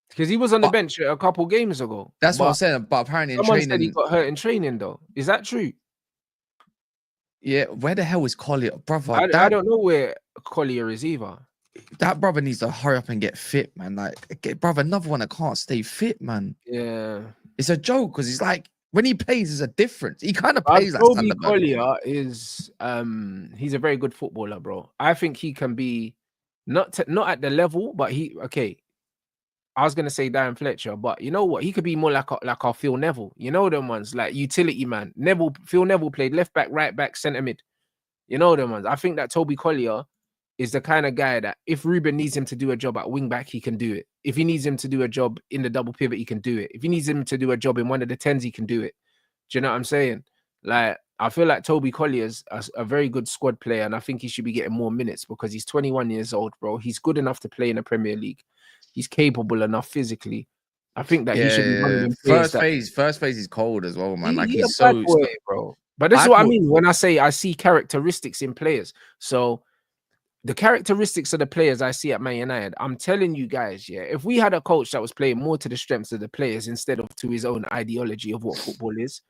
Because he was on the bench a couple games ago. That's what I'm saying. But apparently in training, said he got hurt in training though. Is that true? Yeah. Where the hell is Collier, brother? I don't know where Collier is either. That brother needs to hurry up and get fit, man. Like, brother, another one that can't stay fit, man. Yeah. It's a joke because he's like when he plays, there's a difference. He kind of plays like Toby Collier is he's a very good footballer, bro. I think he can be not at the level, but I was gonna say Darren Fletcher, but you know what? He could be more like our Phil Neville. You know them ones, like utility man. Phil Neville played left back, right back, centre mid. You know them ones. I think that Toby Collier is the kind of guy that if Ruben needs him to do a job at wing back, he can do it. If he needs him to do a job in the double pivot, he can do it. If he needs him to do a job in one of the 10s, he can do it. Do you know what I'm saying? Like, I feel like Toby Collier's a very good squad player, and I think he should be getting more minutes because he's 21 years old, bro. He's good enough to play in the Premier League. He's capable enough physically. I think that he should be one of them first phase is cold as well, man. He's so bad boy, bro. But this is what I mean when I say I see characteristics in players. So the characteristics of the players I see at Man United, I'm telling you guys, if we had a coach that was playing more to the strengths of the players instead of to his own ideology of what football is,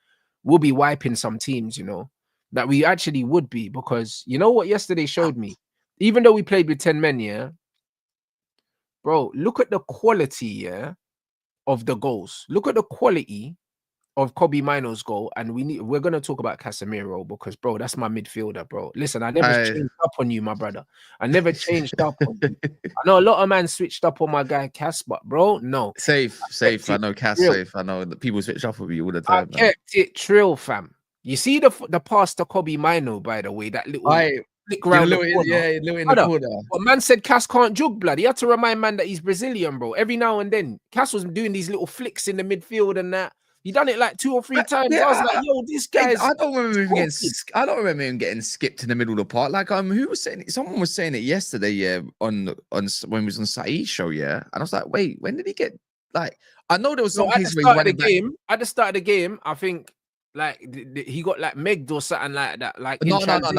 we'll be wiping some teams, you know, that we actually would be, because you know what yesterday showed me? Even though we played with 10 men, bro, look at the quality, of the goals. Look at the quality of Kobe Mino's goal, and we're gonna talk about Casemiro because, bro, that's my midfielder, bro. Listen, I never changed up on you, my brother. I never changed up on you. I know a lot of men switched up on my guy Cas, but bro, no. Safe. I know Cas safe. I know that people switch up with you all the time. I kept it trill, fam. You see the pass to Kobe Mino, by the way, that little flick round the corner. In the corner. But man said Cas can't jug, blood. He had to remind man that he's Brazilian, bro. Every now and then, Cas was doing these little flicks in the midfield and that. He done it like 2 or 3 times. Yeah, I was like, yo, this guy's... I don't remember him getting skipped in the middle of the park. Like, who was saying it? Someone was saying it yesterday, on when he was on Saeed's show, and I was like, wait, when did he get, like, I know there was some case where at the start of the game, I think, like, he got like megged or something like that. Like, no.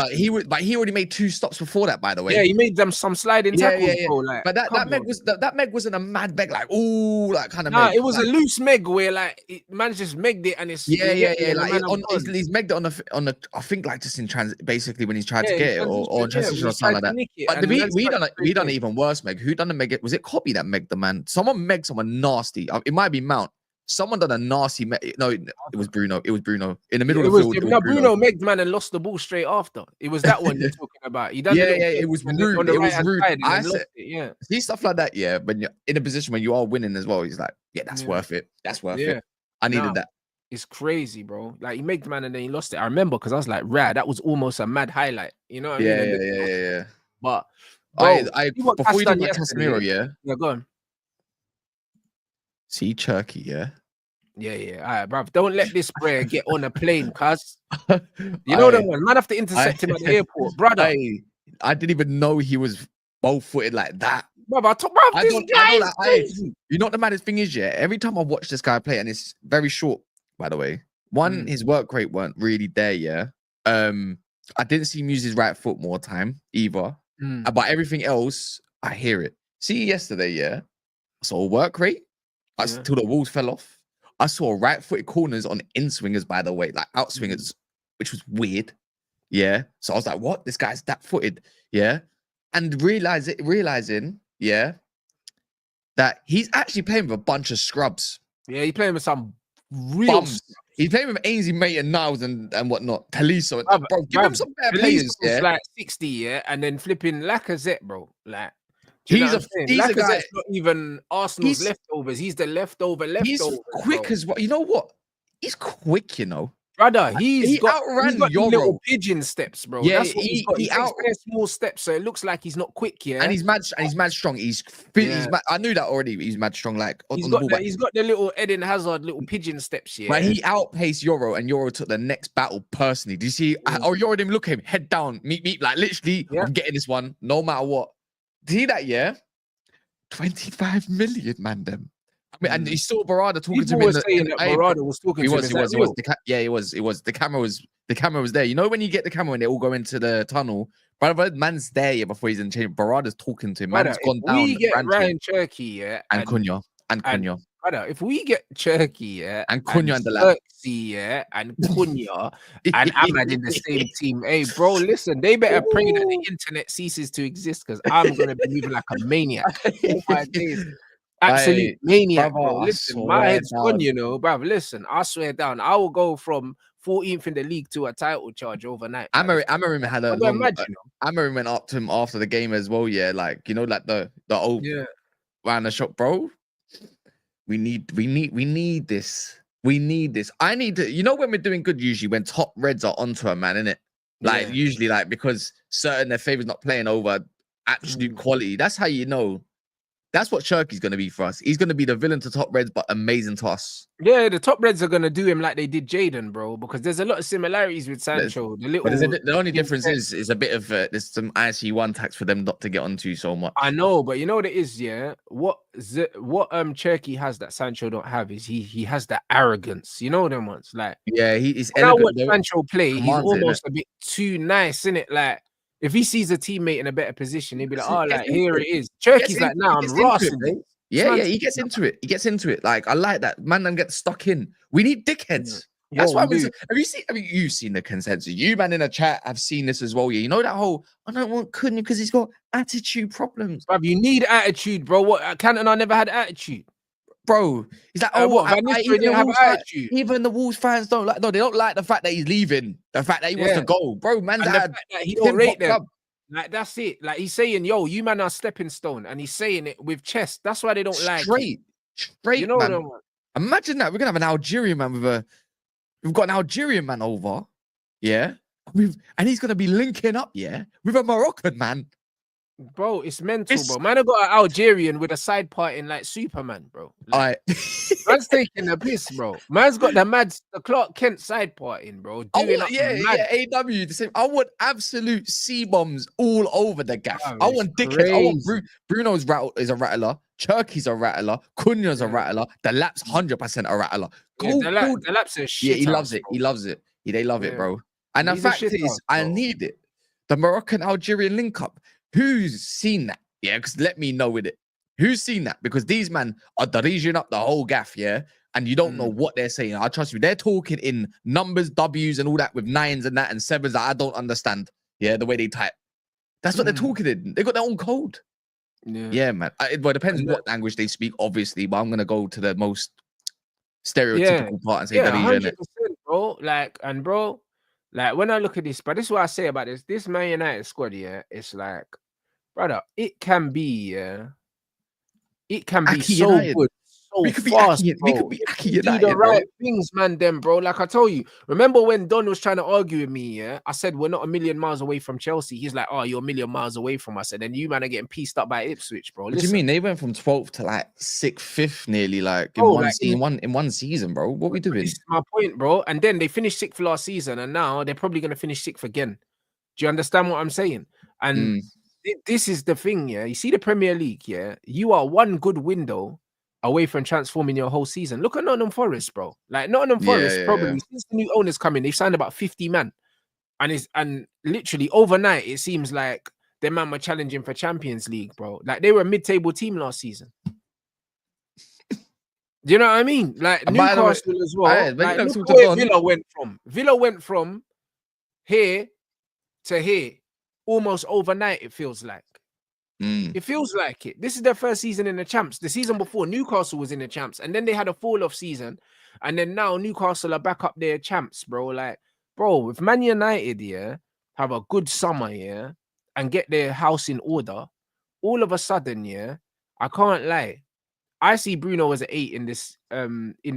He already made 2 stops before that, by the way. Yeah, he made them some sliding tackles. Bro, like, but that meg wasn't a mad meg, like, ooh, like kind of. Nah, meg. It was like, a loose meg where like man just megged it and it's like he's megged it on the I think like just in basically when he's tried to get it or transition or something like that. But we done it even worse, meg. Who done the meg? Was it Kobe that megged the man? Someone megged someone nasty. It might be Mount. Someone done a nasty. No, it was Bruno. It was Bruno in the middle It of the was, field. It was no, Bruno. Bruno megged man and lost the ball straight after. It was that one you're talking about. He done the Yeah, little yeah, thing it was on the rude. It was right-hand rude. side and I then lost said, it. Yeah, see stuff like that. Yeah, but you're in a position when you are winning as well. He's like, yeah, that's Yeah. worth it. That's worth Yeah. it. I needed Nah. that. it's crazy, bro. Like he megged man and then he lost it. I remember because I was like, rad. That was almost a mad highlight. You know what I mean? Yeah, And yeah, then he lost it. yeah. But bro, I see what before Cass you talk done about yesterday, Casemiro, yeah. Yeah, go on. See Turkey, yeah. Yeah. All right, bruv. Don't let this brer get on a plane, cuz. You know the one. Man have to intercept him at the airport, brother. I didn't even know he was both-footed like that. Bruv, this guy is crazy. You know what the maddest thing is, yeah? Every time I watch this guy play, and it's very short, by the way. One, his work rate weren't really there, yeah. I didn't see him use his right foot more time either. But everything else, I hear it. See, yesterday, yeah, I saw a work rate till the walls fell off. I saw right-footed corners on in-swingers, by the way, like out-swingers, which was weird. Yeah. So I was like, what? This guy's that footed. Yeah. And realizing, yeah, that he's actually playing with a bunch of scrubs. Yeah, he's playing with some real bums. He's playing with Ainsley, Mate, and Niles and whatnot. Taliso. Bro, give him some better players. Yeah, like 60, yeah, and then flipping Lacazette, bro. Like, he's a Lacazette's guy. Not even Arsenal's leftovers. He's the leftover. He's quick as well. You know what? He's quick, you know. Brother, he outran your little pigeon steps, bro. Yeah, that's what he's got. He takes very small steps, so it looks like he's not quick, yeah. And he's mad strong. He's mad, I knew that already. He's mad strong. Like he's got the little Eden Hazard little pigeon steps, yeah. But he outpaced Euro, and Euro took the next battle personally. Do you see? Oh, Euro didn't look at him, head down, meet, like literally. I'm getting this one, no matter what. Do you see that? Yeah, 25 million, man. Them. I mean, and he saw Barada talking to him. Barada was talking to him. He was. The camera was there. You know when you get the camera and they all go into the tunnel, brother, man's there before he's in change. Barada's talking to him. Man's gone down. We get Ryan Cherky, yeah, and Cunha. Brother, if we get Cherky, yeah, and Cunha and the lad, yeah, and Cunha and Ahmad in the same team, hey, bro, listen, they better pray that the internet ceases to exist because I'm gonna be moving like a maniac. 5 days. Absolute maniac, bro. Listen, my head's gone, you know, bruv. Listen, I swear down, I will go from 14th in the league to a title charge overnight. Amarim had a long, Amarim went up to him after the game as well, yeah. Like, you know, like the old round the shop, bro. We need this. We need this. I need to, you know, when we're doing good, usually when top reds are onto a man, innit? Like, usually, like, because their favorites not playing over absolute quality. That's how you know. That's what Cherky's going to be for us. He's going to be the villain to top reds, but amazing to us. Yeah, the top reds are going to do him like they did Jaden, bro, because there's a lot of similarities with Sancho. The only difference is a bit of there's some IC1 tax for them not to get onto so much. I know, but you know what it is, yeah? What Cherky has that Sancho don't have is he has that arrogance. You know them ones? Like, yeah, he's now what Sancho play, he's almost a bit too nice, innit? Like, if he sees a teammate in a better position, he'll be like, oh, like, here it is. Cherky's like, nah, I'm rossing, bro. Yeah, he gets into it. He gets into it. Like, I like that. Man, them get stuck in. We need dickheads. That's why you've seen the consensus. You, man, in a chat have seen this as well. Yeah, you know that whole, I don't want Cunha because he's got attitude problems. Bruv, you need attitude, bro. What, Cantona never had attitude. Bro, he's like, even the Wolves fans don't like. No, they don't like the fact that he's leaving. The fact that he wants to go, bro. Man, that he don't rate them. Like, that's it. Like, he's saying, yo, you man are stepping stone, and he's saying it with chest. That's why they don't like it. Straight. You know man. what I mean? Imagine that we're gonna have an Algerian man we've got an Algerian man over, yeah, and he's gonna be linking up, yeah, with a Moroccan man. Bro, it's mental, bro. Man, I got an Algerian with a side part in like Superman, bro. Like, man's taking the piss, bro. Man's got the Clark Kent side part in, bro. AW, the same. I want absolute C-bombs all over the gaff. I want dickheads. I want Bruno's is a rattler. Cherky's a rattler. Cunha's a rattler. The Lap's 100% a rattler. The Lap's a shit. Yeah, he loves it. He loves it. They love it, bro. And the fact is, I need it. The Moroccan-Algerian link-up. Who's seen that? Yeah, because let me know with it. Who's seen that? Because these men are dirigiing up the whole gaff, yeah? And you don't know what they're saying. I trust you. They're talking in numbers, W's, and all that with 9s and that and 7s that I don't understand. Yeah, the way they type. That's what they're talking in. They got their own code. Yeah, man. It depends what language they speak, obviously, but I'm going to go to the most stereotypical part and say Yeah, Darija, innit? 100%, bro. Like, and bro, like when I look at this, but this is what I say about this Man United squad, yeah, it's like, brother, it can be, it can be Aki so United. good, so We could be fast, Aki, we bro. could be If Aki you do the United, bro. right things, man, then, bro. Like I told you, remember when Don was trying to argue with me, yeah? I said we're not a million miles away from Chelsea. He's like, oh, you're a million miles away from us. And then you, man, are getting pieced up by Ipswich, bro. What do you mean? They went from 12th to like 6th, 5th nearly, like in Bro, one like, in one season, bro. What we doing? This is my point, bro. And then they finished 6th last season, and now they're probably going to finish 6th again. Do you understand what I'm saying? And this is the thing, yeah. You see the Premier League, yeah. You are one good window away from transforming your whole season. Look at Nottingham Forest, bro. Like Nottingham Forest, probably since the new owners come in, they've signed about 50 man, and literally overnight, it seems like their man were challenging for Champions League, bro. Like they were a mid-table team last season. Do you know what I mean? Like Newcastle as well. Like, look at where Villa went from here to here almost overnight. It feels like. It feels like it. This is their first season in the champs. The season before, Newcastle was in the champs, and then they had a fall-off season, and then now Newcastle are back up their champs, bro. Like, bro, if Man United, yeah, have a good summer, yeah, and get their house in order, all of a sudden, yeah, I can't lie. I see Bruno as an 8 in this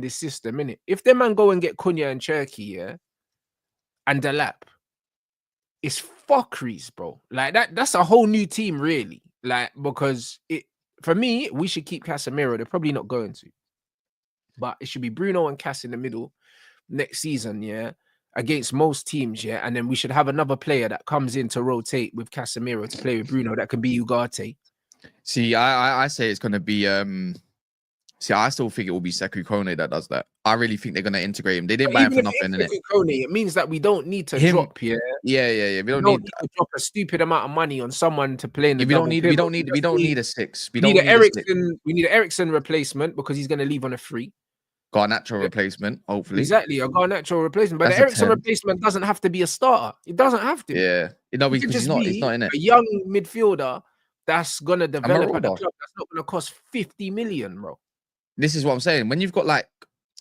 system, innit? If them man go and get Cunha and Cherky, yeah, and Delap, it's fuckeries, bro. Like that's a whole new team, really. Like, because for me, we should keep Casemiro. They're probably not going to. But it should be Bruno and Cass in the middle next season, yeah, against most teams, yeah. And then we should have another player that comes in to rotate with Casemiro to play with Bruno. That can be Ugarte. See, I say it's gonna be See, I still think it will be Sekou Kone that does that. I really think they're going to integrate him. They didn't buy him for nothing, innit? It means that we don't need to drop here. Yeah. We don't need to drop a stupid amount of money on someone to play in the we don't need a 6. We need an Ericsson replacement because he's going to leave on a free. Got a natural replacement, hopefully. Exactly, I got a natural replacement. But the Ericsson replacement doesn't have to be a starter. It doesn't have to. Yeah. Because he's not in it. A young midfielder that's going to develop at the club that's not going to cost 50 million, bro. This is what I'm saying. When you've got like,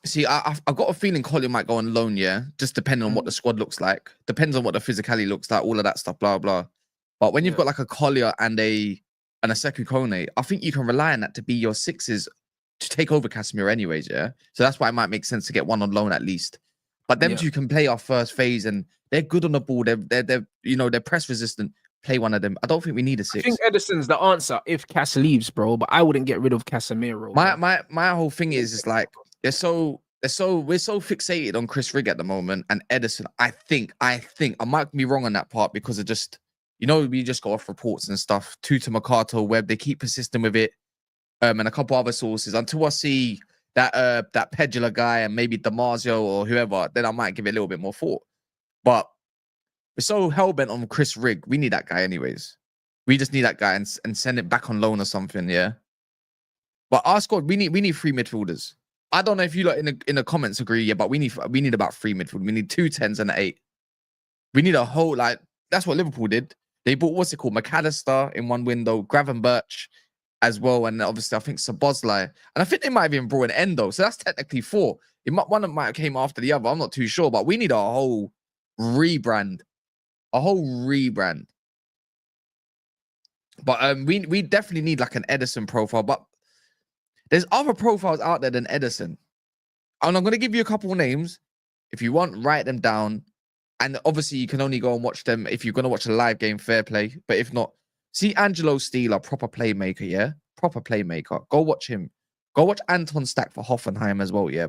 see, I've got a feeling Collier might go on loan, yeah, just depending on what the squad looks like, depends on what the physicality looks like, all of that stuff, blah blah. But when you've got like a Collier and a Sekou Kone, I think you can rely on that to be your 6s to take over Casemiro, anyways, yeah. So that's why it might make sense to get one on loan at least. But them two can play our first phase, and they're good on the ball. They're press resistant. Play one of them. I don't think we need a 6. I think Edison's the answer if Cass leaves, bro. But I wouldn't get rid of Casemiro. My whole thing is like we're so fixated on Chris Rigg at the moment and Edison. I think I might be wrong on that part because of just we just got off reports and stuff. Tuta Mercato Web, they keep persisting with it, and a couple other sources until I see that Pedula guy and maybe Damasio or whoever. Then I might give it a little bit more thought, but. We're so hell-bent on Chris Rigg. We need that guy anyways. We just need that guy and send it back on loan or something, yeah? But our squad, we need 3 midfielders. I don't know if you lot in the comments agree, yeah, but we need about 3 midfielders. We need 2 10s and an 8. We need a whole, like, that's what Liverpool did. They bought, what's it called, McAllister in one window, Gravenberch as well, and obviously I think Szoboszlai. And I think they might have even brought an Endo, so that's technically 4. One of them might have came after the other. I'm not too sure, but we need a whole rebrand. A whole rebrand. But we definitely need like an Edison profile. But there's other profiles out there than Edison. And I'm going to give you a couple names. If you want, write them down. And obviously, you can only go and watch them if you're going to watch a live game, fair play. But if not, see Angelo Steele, proper playmaker, yeah? Proper playmaker. Go watch him. Go watch Anton Stack for Hoffenheim as well, yeah?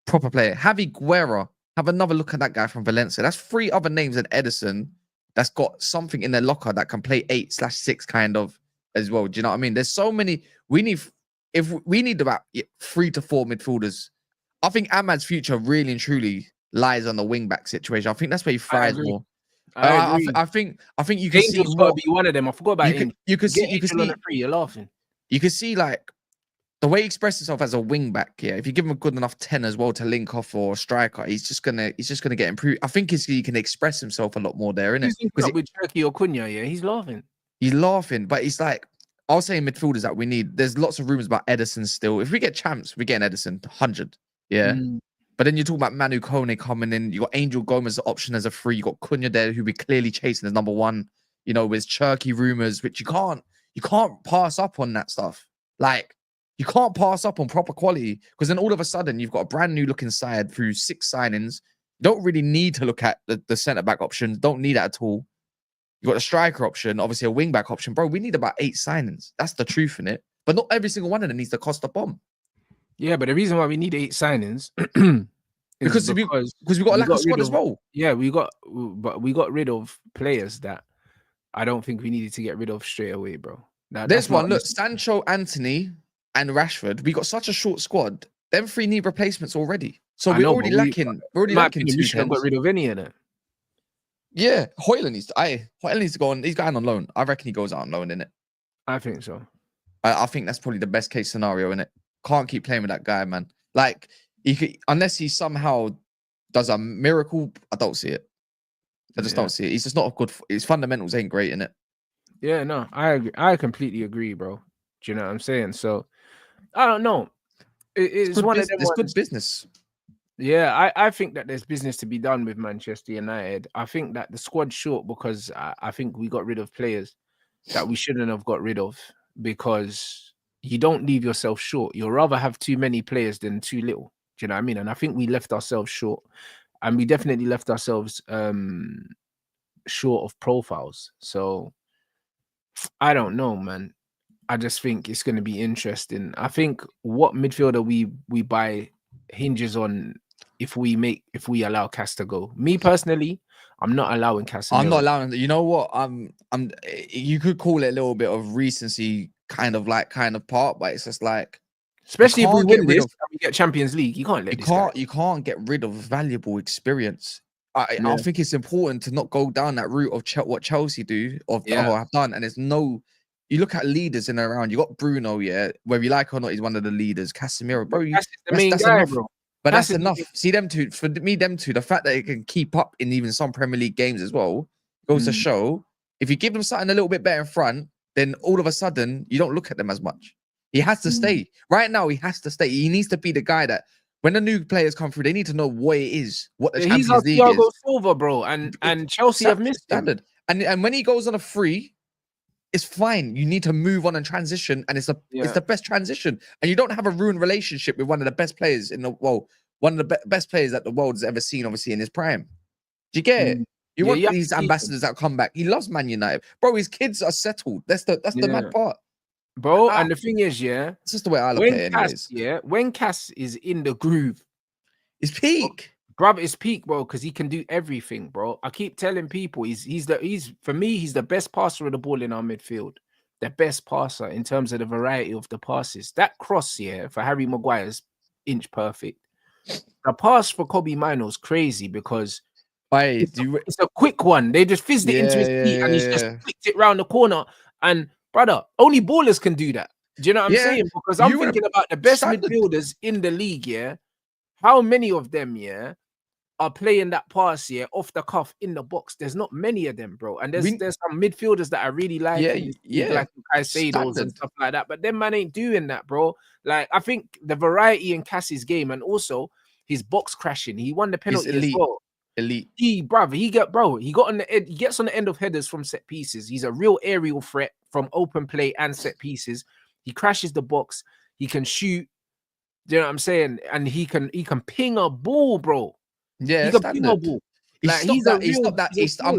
Proper player. Javi Guerra. Have another look at that guy from Valencia. That's 3 other names than Edison that's got something in their locker that can play 8/6 kind of as well. Do you know what I mean? There's so many. We need about 3 to 4 midfielders. I think Ahmad's future really and truly lies on the wing back situation. I think that's where he thrives more. I think you can see got to be one of them. I forgot about him. You can see on the free. You're laughing. You can see like the way he expresses himself as a wing back, yeah. If you give him a good enough 10 as well to link off or striker, he's just gonna get improved. I think he can express himself a lot more there, innit? Because with Turkey or Cunha, yeah, he's laughing. He's laughing, but he's like, I'll say midfielders that we need. There's lots of rumors about Edison still. If we get champs, we're getting Edison 100. Yeah. Mm. But then you talk about Manu Kone coming in. You got Angel Gomez option as a free. You got Cunha there, who we clearly chasing as number one. You know, with Cherky rumors, which you can't pass up on that stuff. Like, you can't pass up on proper quality, because then all of a sudden you've got a brand new looking side through 6 signings. You don't really need to look at the centre back options. Don't need that at all. You got a striker option, obviously a wing back option, bro. We need about 8 signings. That's the truth in it. But not every single one of them needs to cost a bomb. Yeah, but the reason why we need 8 signings is because we got a lack of squad as well. Yeah, we got rid of players that I don't think we needed to get rid of straight away, bro. There's one. Look, Sancho, Anthony, and Rashford. We got such a short squad. Them 3 need replacements already. So we're already lacking. We're already lacking. We shouldn't got rid of any of them. Yeah, Hojlund needs to go on. He's going on loan. I reckon he goes out on loan, innit? I think so. I think that's probably the best case scenario, innit? Can't keep playing with that guy, man. Like, he could, unless he somehow does a miracle, I don't see it. I just don't see it. He's just not a good. His fundamentals ain't great, innit? Yeah, no, I agree. I completely agree, bro. Do you know what I'm saying? So, I don't know. It's one of them. It's good business. Yeah, I think that there's business to be done with Manchester United. I think that the squad's short because I think we got rid of players that we shouldn't have got rid of, because you don't leave yourself short. You'll rather have too many players than too little. Do you know what I mean? And I think we left ourselves short, and we definitely left ourselves short of profiles. So I don't know, man. I just think it's going to be interesting. I think what midfielder we buy hinges on if we allow Cass to go. Me personally, I'm not allowing Casemiro. I'm not allowing. You know what? You could call it a little bit of recency kind of part, but it's just like, especially if we win this and we get Champions League, you can't let you can't get rid of valuable experience. I think it's important to not go down that route of what Chelsea do have done. And there's no. You look at leaders in and around. You got Bruno, whether you like or not, he's one of the leaders. Casemiro, bro, that's enough. Bro. But that's enough. See, them two, for me, the fact that they can keep up in even some Premier League games as well goes to show, if you give them something a little bit better in front, then all of a sudden you don't look at them as much. He has to stay. Right now, he has to stay. He needs to be the guy that when the new players come through, they need to know what it is, what the Champions League is. He's Thiago Silva, bro, and Chelsea have missed standard. And when he goes on a free, it's fine. You need to move on and transition, and it's the best transition. And you don't have a ruined relationship with one of the best players in the world, one of the best players that the world has ever seen, obviously in his prime. Do you get it? You want these ambassadors that come back. He loves Man United, bro. His kids are settled. That's the mad part, bro. And the thing is, it's just the way I look at it. Anyways, when Cass is in the groove, it's peak. Bro, it's peak, bro, because he can do everything, bro. I keep telling people for me, he's the best passer of the ball in our midfield. The best passer in terms of the variety of the passes. That cross for Harry Maguire's inch perfect. The pass for Kobe Mino's crazy because it's a quick one. They just fizzed it into his feet and he's just flicked it round the corner. And brother, only ballers can do that. Do you know what I'm saying? Because I'm thinking about the best midfielders in the league, How many of them, are playing that pass off the cuff in the box? There's not many of them, bro. And there's some midfielders that I really like, like Caicedo and stuff like that. But them man ain't doing that, bro. Like, I think the variety in Cassie's game and also his box crashing. He won the penalty as well. Elite. He got on the he gets on the end of headers from set pieces. He's a real aerial threat from open play and set pieces. He crashes the box. He can shoot. Do you know what I'm saying? And he can ping a ball, bro. Yeah, I'm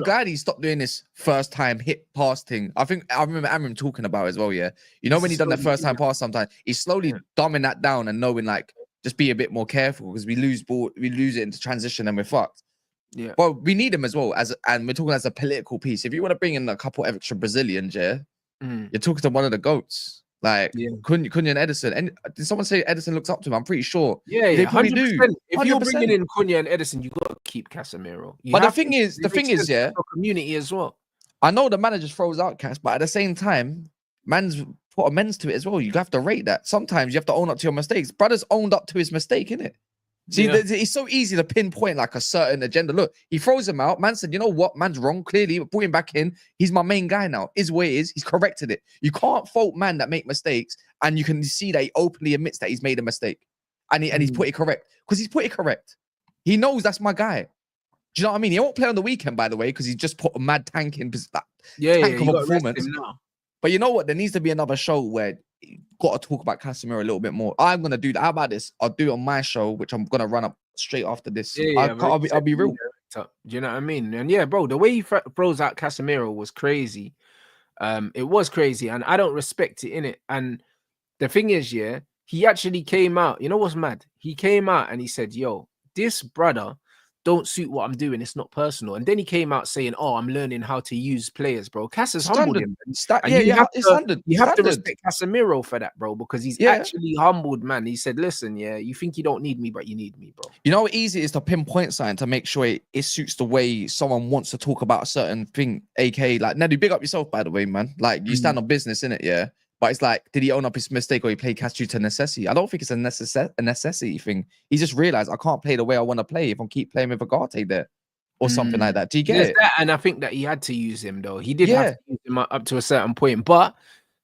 glad he stopped doing this first time hit pass thing. I think I remember Amram talking about it as well. Yeah, you know, when he done that first time pass, sometimes he's slowly dumbing that down and knowing like just be a bit more careful because we lose it into transition and we're fucked. Yeah, well, we need him as well and we're talking as a political piece. If you want to bring in a couple extra Brazilians, you're talking to one of the goats. Like Cunha and Edison. And did someone say Edison looks up to him? I'm pretty sure. Yeah, they probably do. 100%. If you're bringing in Cunha and Edison, you got to keep Casemiro. But the thing is, community as well. I know the manager throws out Cas, but at the same time, man's put amends to it as well. You have to rate that. Sometimes you have to own up to your mistakes. Brother's owned up to his mistake, innit? See, Yeah. it's so easy to pinpoint like a certain agenda. Look, he throws him out. Man said, you know what? Man's wrong. Clearly, put him back in. He's my main guy now. Is what it is. He's corrected it. You can't fault man that make mistakes, and you can see that he openly admits that he's made a mistake, and he's put it correct because he's put it correct. He knows that's my guy. Do you know what I mean? He won't play on the weekend, by the way, because he just put a mad tank in. Tank of a performance. But you know what? There needs to be another show where you got to talk about Casemiro a little bit more. I'm gonna do that. How about this? I'll do it on my show, which I'm gonna run up straight after this. I'll be real. Do you know what I mean? And yeah, bro, the way he throws out Casemiro was crazy. It was crazy, and I don't respect it in it. And the thing is, yeah, he actually came out. You know what's mad? He came out and he said, "Yo, this brother don't suit what I'm doing. It's not personal." And then he came out saying, "Oh, I'm learning how to use players, bro." Cass has humbled him. You have to respect Casemiro for that, bro, because he's actually humbled, man. He said, "Listen, yeah, you think you don't need me, but you need me, bro." You know how easy it is to pinpoint something to make sure it suits the way someone wants to talk about a certain thing, aka like, Neddy, big up yourself, by the way, man. Like, you stand on business, innit, yeah? But it's like, did he own up his mistake or he played catch due to necessity? I don't think it's a necessity thing. He just realized I can't play the way I want to play if I keep playing with Agate there or something like that. Do you get it? That, and I think that he had to use him, though. He did have to use him up to a certain point. But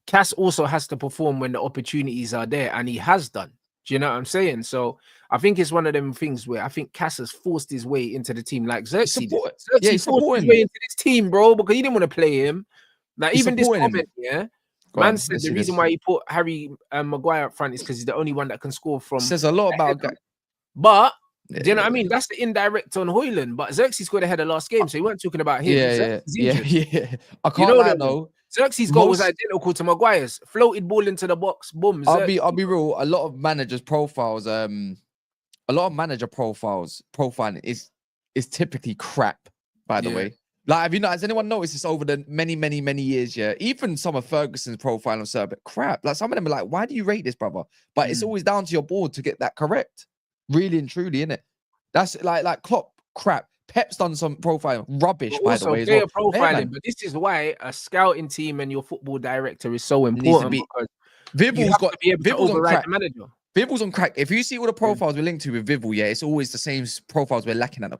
Cass also has to perform when the opportunities are there, and he has done. Do you know what I'm saying? So I think it's one of them things where I think Cass has forced his way into the team like Xerxes. Xerxes forced his way into this team, bro, because he didn't want to play him. Like, even this comment, Man said the reason why he put Harry Maguire up front is because he's the only one that can score from. Says a lot about that. But do you know what I mean? That's the indirect on Hojlund. But Xerxes scored ahead of last game, so he weren't talking about him. Yeah. I can't lie though. Xerxes' goal was identical to Maguire's. Floated ball into the box. Boom. I'll be real. A lot of managers' profiles, a lot of manager profiling is typically crap. By the way. Like, has anyone noticed this over the many years? Yeah, even some of Ferguson's profile on Serbia, crap. Like, some of them are like, why do you rate this, brother? But it's always down to your board to get that correct. Really and truly, innit? That's like Klopp, crap. Pep's done some profiling, rubbish, by the way. As well. Profiling, but this is why a scouting team and your football director is so important. Because Vivul's got to be able to override the manager. Vivul's on crack. If you see all the profiles we're linked to with Vivul, it's always the same profiles we're lacking at them.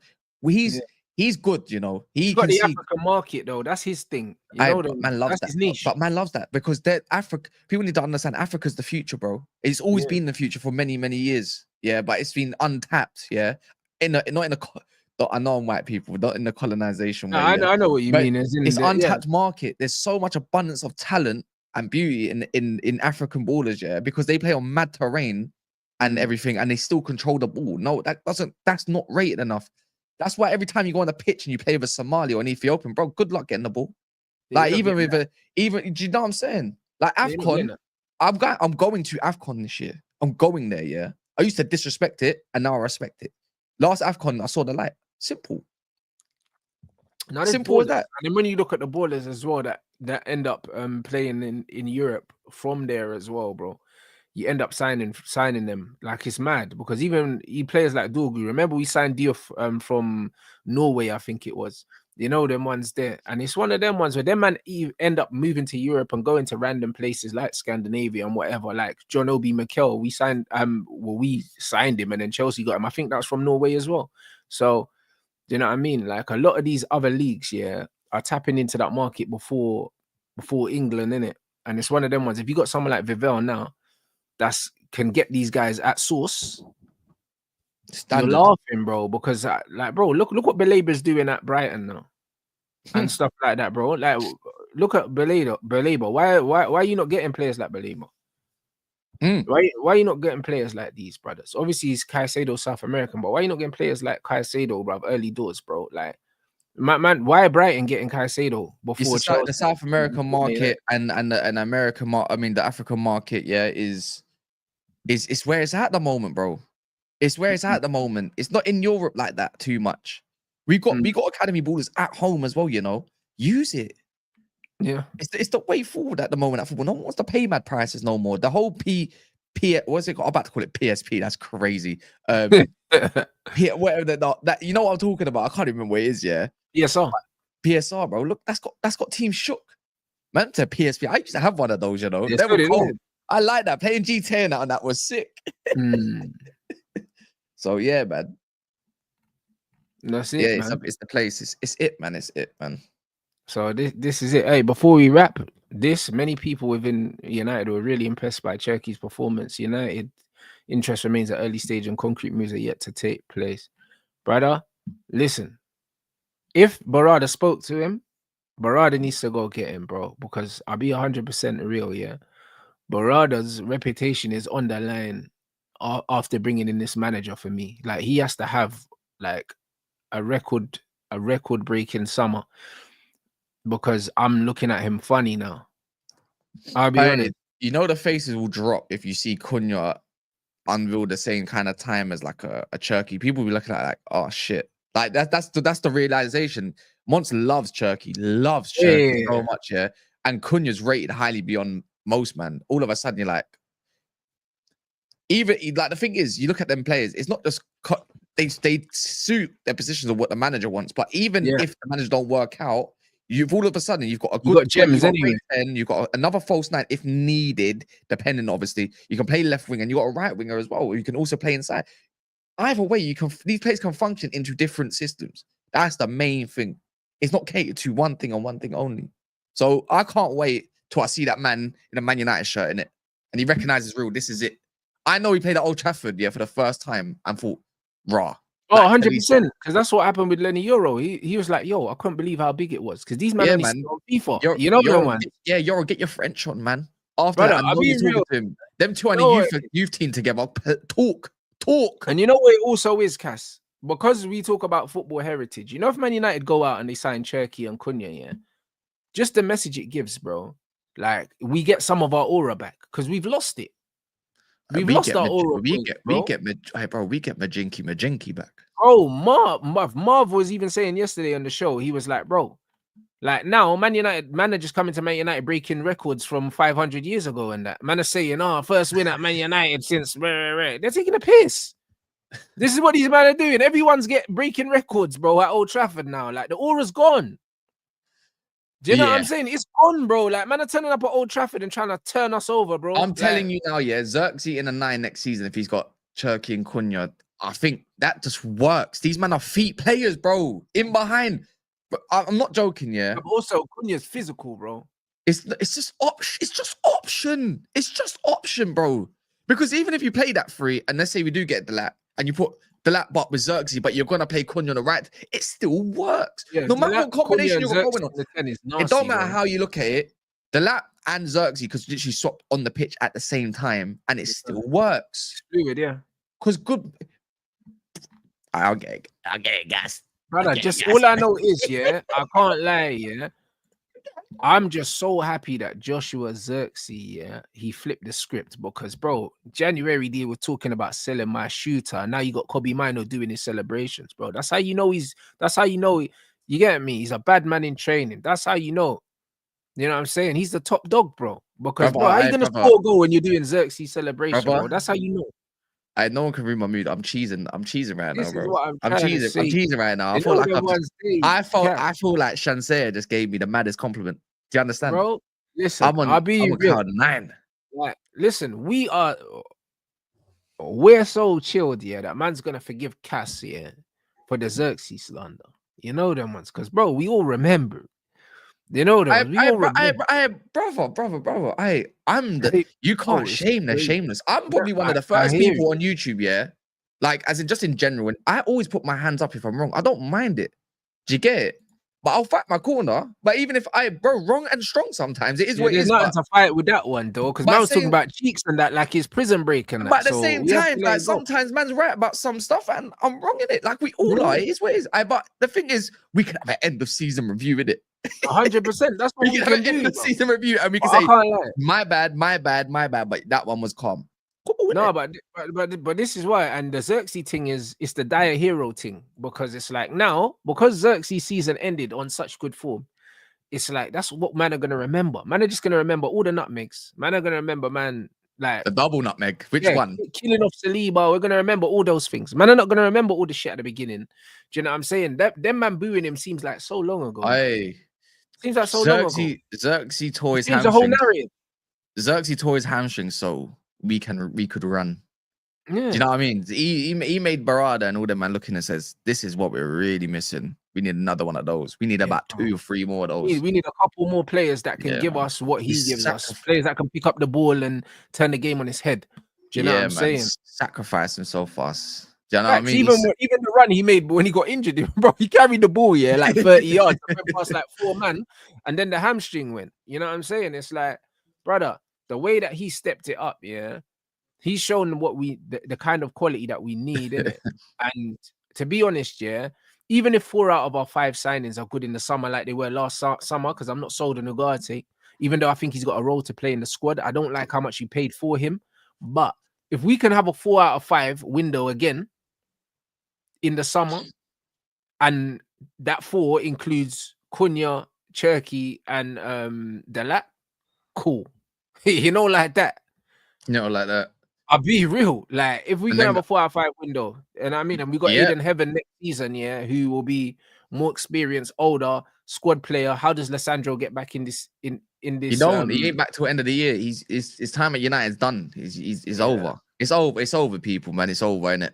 He's good, you know. He's got the African market, though. That's his thing. Man loves that. His niche. But man loves that because people need to understand Africa's the future, bro. It's always been the future for many years. Yeah, but it's been untapped. Yeah, I know I'm white people, not in the colonization way. I know what you mean. It's untapped market. There's so much abundance of talent and beauty in African ballers, yeah, because they play on mad terrain and everything, and they still control the ball. No, that's not rated enough. That's why every time you go on the pitch and you play with a Somali or an Ethiopian, bro, good luck getting the ball. Like, do you know what I'm saying? Like, AFCON, I'm going to AFCON this year. I'm going there, yeah. I used to disrespect it, and now I respect it. Last AFCON, I saw the light. Simple. Simple as that. And then when you look at the ballers as well that end up playing in Europe from there as well, bro, you end up signing them. Like, it's mad because even players like Dorgu, remember we signed Diouf from Norway, I think it was. You know, them ones there. And it's one of them ones where them man end up moving to Europe and going to random places like Scandinavia and whatever. Like John Obi Mikel, we signed him and then Chelsea got him. I think that's from Norway as well. So, do you know what I mean? Like, a lot of these other leagues, are tapping into that market before England, innit? And it's one of them ones. If you got someone like Vivell now, can get these guys at source. Standard. You're laughing, bro, because bro, look what Belaber's doing at Brighton now, and stuff like that, bro. Like, look at Belaber. Why are you not getting players like Belaber? Why are you not getting players like these brothers? Obviously, he's Caicedo South American, but why are you not getting players like Caicedo, bro? Early doors, bro. Like, man, why Brighton getting Caicedo before the South American market and the American market? I mean, the African market, is where it's at the moment, bro. It's where it's at the moment. It's not in Europe like that too much. We got academy ballers at home as well, you know. Use it. Yeah. It's the way forward at the moment at football. No one wants to pay mad prices no more. The whole what's it called? I'm about to call it PSP. That's crazy. Whatever that you know what I'm talking about. I can't even remember what it is, yeah. PSR, bro. Look, that's got teams shook. Man, to PSP. I used to have one of those, you know. Yes, they were cold. I like that. Playing GTA and that was sick. So yeah, man. That's it, Yeah, man. it's the place. It's it, man. It's it, man. So this is it. Hey, before we wrap this, many people within United were really impressed by Cherki's performance. United interest remains at early stage and concrete moves are yet to take place. Brother, listen. If Barada spoke to him, Barada needs to go get him, bro. Because I'll be 100% real, yeah. Barada's reputation is on the line after bringing in this manager for me. Like he has to have like a record breaking summer because I'm looking at him funny now. I'll be honest. You know the faces will drop if you see Cunha unveil the same kind of time as like a Cherki. People will be looking at it like, oh shit. Like that's the realization. Monts loves Cherki so much, yeah. And Cunha's rated highly beyond most, man. All of a sudden you're like, even like the thing is, you look at them players, it's not just they suit their positions of what the manager wants, but even if the manager don't work out, you've all of a sudden you've got a good gems anyway. And you've got another false nine if needed, depending obviously. You can play left wing and you got a right winger as well. You can also play inside. Either way, these players can function into different systems. That's the main thing. It's not catered to one thing and one thing only. So I can't wait till I see that man in a Man United shirt in it, and he recognizes real. This is it. I know he played at Old Trafford, for the first time and thought, raw. Oh, 100%. Because that's what happened with Lenny Euro. He was like, yo, I couldn't believe how big it was. Because these men only on FIFA. You know them ones. Yeah, Euro, get your French on, man. After Brother, that, I know you're talking to him. Them two on a youth team together. Talk. And you know what it also is, Cass? Because we talk about football heritage, you know, if Man United go out and they sign Cherki and Cunha, yeah, just the message it gives, bro. Like, we get some of our aura back because we've lost it. We've lost our aura. We get Majinki back. Oh, Marv was even saying yesterday on the show, he was like, bro, like now Man United managers coming to Man United breaking records from 500 years ago and that. Man is saying, oh, first win at Man United since they're taking a piss. This is what these men are doing. Everyone's breaking records, bro, at Old Trafford now. Like the aura's gone. Do you know what I'm saying? It's gone, bro. Like, man are turning up at Old Trafford and trying to turn us over, bro. I'm telling you now, Xerxes in a 9 next season, if he's got Cherki and Cunha, I think that just works. These men are feet players, bro. In behind. But I'm not joking, But also, Cunha's physical, bro. It's just option. It's just option. It's just option, bro. Because even if you play that free, and let's say we do get the lap, and you put the lap but with Xerxes, but you're gonna play Cunha on the right, it still works. Yeah, no matter what combination you're going on. Nasty, it don't matter how you look at it. The lap and Xerxes because literally swap on the pitch at the same time, and it still works. It's fluid, yeah. Because good. I'll get it, guys. Brother, all I know is, I can't lie, I'm just so happy that Joshua Xerxes, he flipped the script because, bro, January they were talking about selling my shooter. Now you got Kobe Mino doing his celebrations, bro. That's how you know you get me? He's a bad man in training. That's how you know. You know what I'm saying? He's the top dog, bro. Because, bro, how you going to score a goal when you're doing Xerxes celebration, bro? That's how you know. No one can read my mood. I'm cheesing right this now, bro. I'm cheesing right now. I feel like Shansea just gave me the maddest compliment. Do you understand? Bro, listen, I'm on cloud 9. Like, listen, we're so chilled, that man's gonna forgive Cass, for the Xerxes slander. You know them ones, because bro, we all remember. You know them. Brother. You can't shame the shameless. I'm probably one of the first people on YouTube, like as in just in general. And I always put my hands up if I'm wrong. I don't mind it. Do you get it? But I'll fight my corner. But even if wrong and strong sometimes, it is what it is. There's nothing to fight with that one, though, because man was talking about cheeks and that, like his prison break and that. But at the same time, like sometimes man's right about some stuff and I'm wrong in it. Like we all are. It is what it is. But the thing is, we can have an end of season review in it. 100%. That's what we can have an end of season review and we can say, my bad. But that one was calm. No, but this is why, and the Xerxes thing it's the dire hero thing, because it's like now, because Xerxes season ended on such good form, it's like that's what man are gonna remember. Man are just gonna remember all the nutmegs. Man are gonna remember, man, like the double nutmeg. Which one? Killing off Saliba. We're gonna remember all those things. Man are not gonna remember all the shit at the beginning. Do you know what I'm saying? Them man booing him seems like so long ago. Seems like so long ago. Xerxes toys hamstring. The whole narrative. Xerxes toys hamstring, so we could run. Yeah. Do you know what I mean? He made Barada and all them man looking and says, "This is what we're really missing. We need another one of those. We need about 2 or 3 more of those." We need a couple more players that can Yeah, give man. us what he He's gives us. Players that can pick up the ball and turn the game on his head. Do you know what I'm saying? He's sacrificing so fast. Do you know Facts, what I mean? even the run he made when he got injured, bro, he carried the ball, yeah, like 30 yards, and went past like 4 man, and then the hamstring went. You know what I'm saying? It's like, brother, the way that he stepped it up, yeah, he's shown what the kind of quality that we need in it. And to be honest, yeah, even if 4 out of our 5 signings are good in the summer, like they were last summer, because I'm not sold on Ugarte, even though I think he's got a role to play in the squad. I don't like how much you paid for him, but if we can have a 4 out of 5 window again in the summer, and that 4 includes Cunha, Cherky, and Delat, cool. You know, like that. You know, like that. I'll be real. Like, if we And can then have a 4 out of 5 window, and I mean, and we got Aiden Heaven next season, yeah, who will be more experienced, older squad player. How does Lissandro get back in this? In this, he don't. He ain't back till end of the year. His time at United's done. He's over. It's over. It's over, people, man. It's over, innit?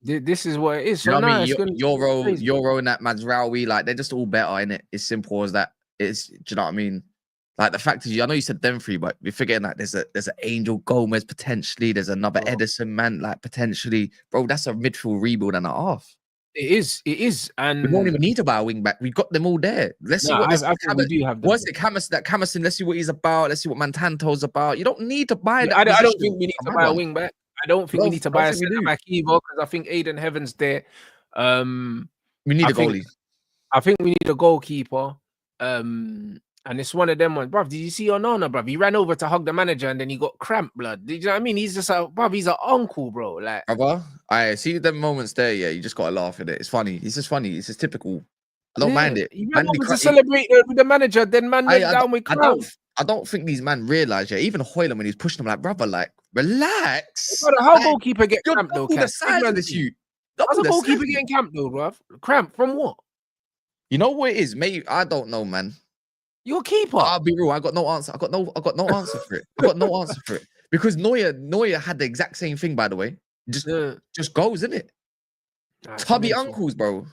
This is what it is. You So know what I now mean? Euro and that Mazraoui, like they're just all better in it. It's simple as that. It's, do you know what I mean? Like the fact is, I know you said them 3, but we're forgetting that there's an Angel Gomez potentially. There's another Edison man, like potentially, bro. That's a midfield rebuild and a half. It is, and we don't even need to buy a wing back. We've got them all there. Let's see what I think we do have them. What's it, Camerson? Let's see what he's about. Let's see what Mantanto's about. You don't need to buy that. I don't think we need to buy a wing back. I don't think we need to buy a centre back either, because I think Aiden Heaven's there. We need a goalie. I think we need a goalkeeper. And it's one of them ones, bruv. Did you see Onana, bruv? He ran over to hug the manager and then he got cramp blood. Did you know what I mean? He's just bruv, he's an uncle, bro. Like, brother, I see them moments there. Yeah, you just gotta laugh at it. It's funny. It's just funny. It's just typical. I don't mind it. He ran over to celebrate with the manager, then man went down with cramp. I don't think these men realize, yeah. Even Hojlund, when he's pushing them, like, brother, like, relax. Brother, how goalkeeper get cramp though? The size of this, you. How's a goalkeeper getting cramp though, bruv? Cramp from what? You know what it is, mate? I don't know, man. You're a keeper. I'll be real. I got no answer. I got no answer for it. I got no answer for it because Neuer had the exact same thing. By the way, just goes, isn't it? Nah, Tubby uncles, bro.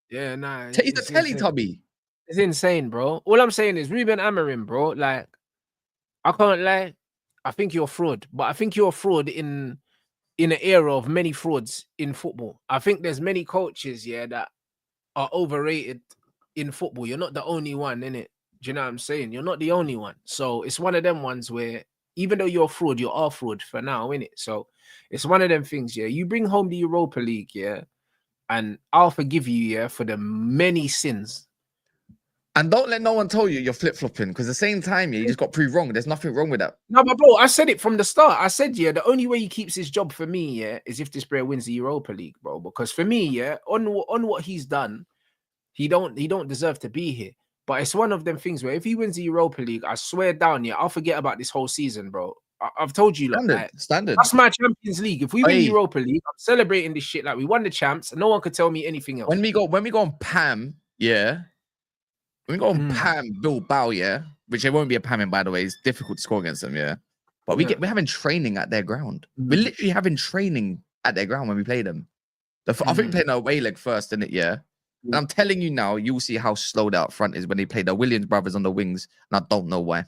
Yeah, nah. He's a Teletubby. It's insane, bro. All I'm saying is Ruben Amorim, bro. Like, I can't lie. I think you're a fraud, but I think you're a fraud in an era of many frauds in football. I think there's many coaches, yeah, that are overrated in football. You're not the only one, innit? Do you know what I'm saying? You're not the only one. So it's one of them ones where even though you're a fraud, you're a fraud for now, innit? So it's one of them things, yeah. You bring home the Europa League, yeah, and I'll forgive you, yeah, for the many sins. And don't let no one tell you you're flip-flopping, because at the same time, yeah, you just got proved wrong. There's nothing wrong with that. No, but bro, I said it from the start. I said, yeah, the only way he keeps his job for me, yeah, is if this player wins the Europa League, bro. Because for me, yeah, on what he's done, he don't deserve to be here. But it's one of them things where if he wins the Europa League, I swear down, yeah, I'll forget about this whole season, bro. I've told you, standard. That's my Champions League. If we win the Europa League, I'm celebrating this shit like we won the champs, and no one could tell me anything else. When we go on Pam, yeah. When we go on Pam, Bilbao, yeah, which it won't be a Pamming, by the way. It's difficult to score against them, yeah. But we're having training at their ground. We're literally having training at their ground when we play them. I think playing our away leg first, didn't it? Yeah. And I'm telling you now, you'll see how slow that up front is when they play the Williams brothers on the wings. And I don't know why.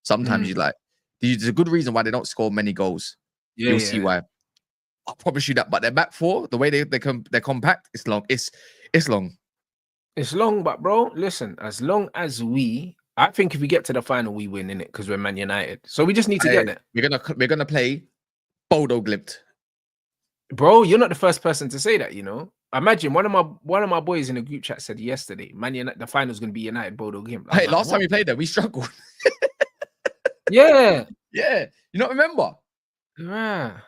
Sometimes you like, there's a good reason why they don't score many goals. Yeah, you'll see why. I promise you that. But their back four, the way they're compact, it's long. It's long. It's long, but bro, listen, as long as I think if we get to the final, we win, innit? Because we're Man United. So we just need to get there. We're gonna play Bodo Glimt. Bro, you're not the first person to say that, you know. Imagine one of my boys in the group chat said yesterday, Man United, the final's gonna be United Bodo Glimt. Hey, last time we played them, we struggled. Yeah. Yeah. You not remember? Yeah,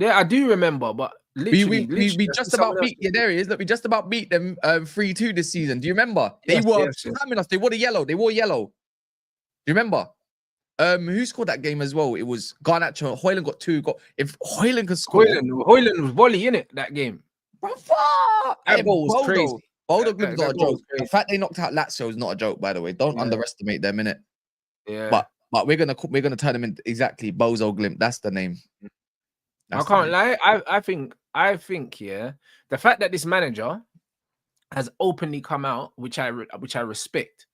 I do remember, but literally, we just about beat. Yeah, there he is. Look, we just about beat them 3-2 this season. Do you remember? They were slamming us. They wore the yellow. They wore yellow. Do you remember? Who scored that game as well? It was Garnacho. Hojlund got 2. If Hojlund could score, Hojlund was volley in it that game. That goal was crazy. Bodo Glimt's not a joke. The fact they knocked out Lazio is not a joke, by the way. Don't underestimate them, innit? Yeah. But we're gonna turn them into exactly Bozo Glimt. That's the name. That's I can't the lie. I think, yeah, the fact that this manager has openly come out, which I respect,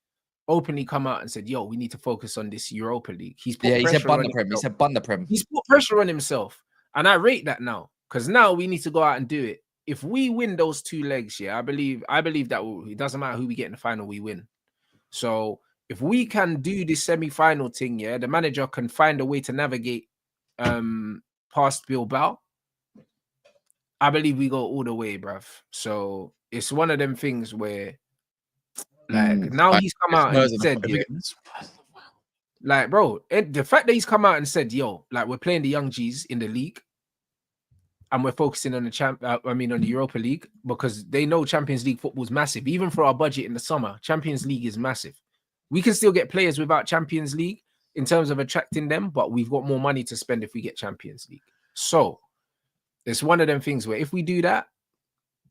openly come out and said, "Yo, we need to focus on this Europa League." He's put he said pressure on bun the prem. He himself. said bun the prem. He's put pressure on himself, and I rate that now because now we need to go out and do it. If we win those 2 legs, yeah, I believe that it doesn't matter who we get in the final, we win. So if we can do this semi-final thing, yeah, the manager can find a way to navigate past Bilbao. I believe we go all the way, bruv. So it's one of them things where, like, now he's come out and said, yeah, like, bro, the fact that he's come out and said, yo, like, we're playing the young G's in the league and we're focusing on the Europa League because they know Champions League football is massive. Even for our budget in the summer, Champions League is massive. We can still get players without Champions League in terms of attracting them, but we've got more money to spend if we get Champions League. So it's one of them things where if we do that,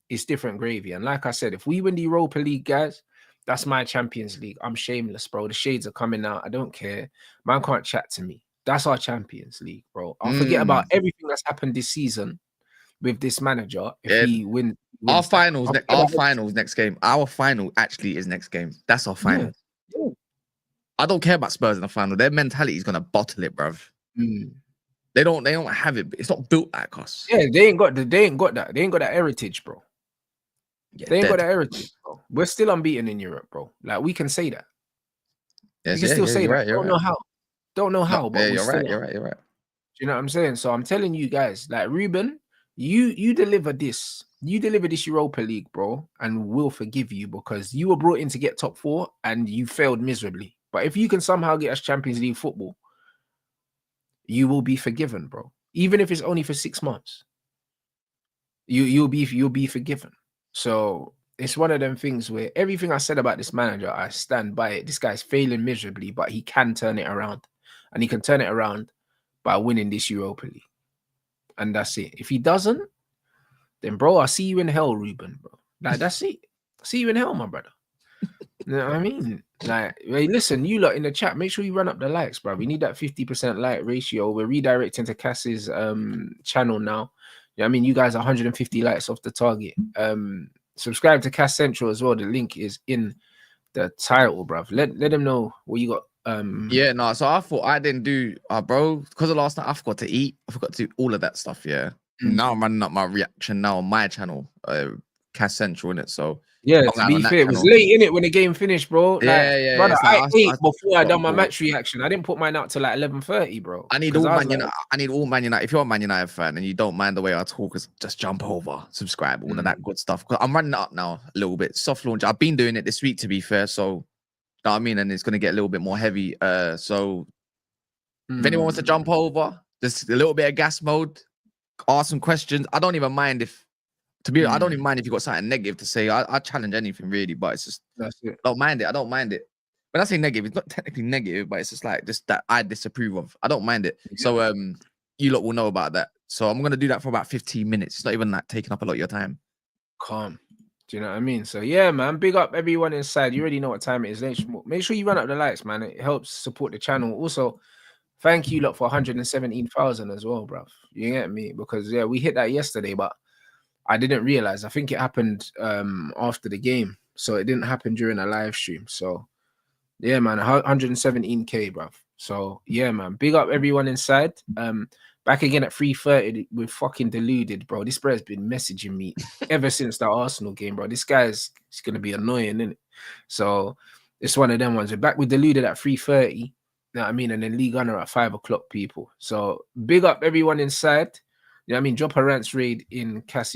it's different gravy. And like I said, if we win the Europa League, guys, that's my Champions League. I'm shameless, bro. The shades are coming out. I don't care. Man can't chat to me. That's our Champions League, bro. I'll forget about everything that's happened this season with this manager if he wins. Our finals next game. Our final actually is next game. That's our final. Yeah. I don't care about Spurs in the final. Their mentality is gonna bottle it, bruv. They don't have it. It's not built like us. Yeah, they ain't got that. They ain't got that heritage, bro. Yeah, they ain't got that heritage, bro. We're still unbeaten in Europe, bro. Like, we can say that. Yes, we can still say that. Right, Don't know how, but you're right. Do you know what I'm saying? So I'm telling you guys, like, Ruben, you deliver this. You deliver this Europa League, bro, and we'll forgive you because you were brought in to get top 4 and you failed miserably. But if you can somehow get us Champions League football, you will be forgiven, bro. Even if it's only for 6 months, you'll be forgiven. So it's one of them things where everything I said about this manager, I stand by it. This guy's failing miserably, but he can turn it around, and he can turn it around by winning this Europa League, and that's it. If he doesn't, then bro, I'll see you in hell, Ruben, bro. Like, that's it. See you in hell, my brother. You know what I mean? Like, hey, listen, you lot in the chat, make sure you run up the likes, bro. We need that 50% like ratio. We're redirecting to Cass's channel now. You know what I mean? You guys are 150 likes off the target. Subscribe to Cass Central as well. The link is in the title, bro. Let them know what you got. Yeah, no. So I thought I didn't do, bro, because of last night. I forgot to eat. I forgot to do all of that stuff. Yeah. Now I'm running up my reaction now on my channel, Cass Central, in it. So yeah, to be fair, it was late in it when the game finished, bro. Like, yeah. Brother, like, I ate before I done my match reaction. I didn't put mine out till like 11:30, bro. I need all Man United. I need all Man United. If you're a Man United fan and you don't mind the way I talk, just jump over, subscribe, all of that good stuff. Because I'm running it up now a little bit. Soft launch. I've been doing it this week, to be fair. So, you know what I mean? And it's gonna get a little bit more heavy. So if anyone wants to jump over, just a little bit of gas mode, ask some questions. I don't even mind if. I don't even mind if you got something negative to say. I challenge anything really, but it's just that's it. I don't mind it. When I say negative, it's not technically negative, but it's just like that I disapprove of. I don't mind it. Yeah. So you lot will know about that. So I'm gonna do that for about 15 minutes. It's not even like taking up a lot of your time. Calm. Do you know what I mean? So yeah, man. Big up everyone inside. You already know what time it is. Make sure you run up the likes, man. It helps support the channel. Also, thank you lot for 117,000 as well, bro. You get me? Because yeah, we hit that yesterday, but I didn't realize. I think it happened after the game, so it didn't happen during a live stream. So yeah, man, 117K, bruv. So yeah, man, big up everyone inside. Back again at 3:30 with fucking deluded, bro. This bro's been messaging me ever since the Arsenal game, bro. This guy's gonna be annoying, isn't it? So it's one of them ones. We're back with deluded at 3:30. You know what I mean? And then League Gunner at 5 o'clock, people. So big up everyone inside. You know what I mean? Drop a Rants raid in Cassie.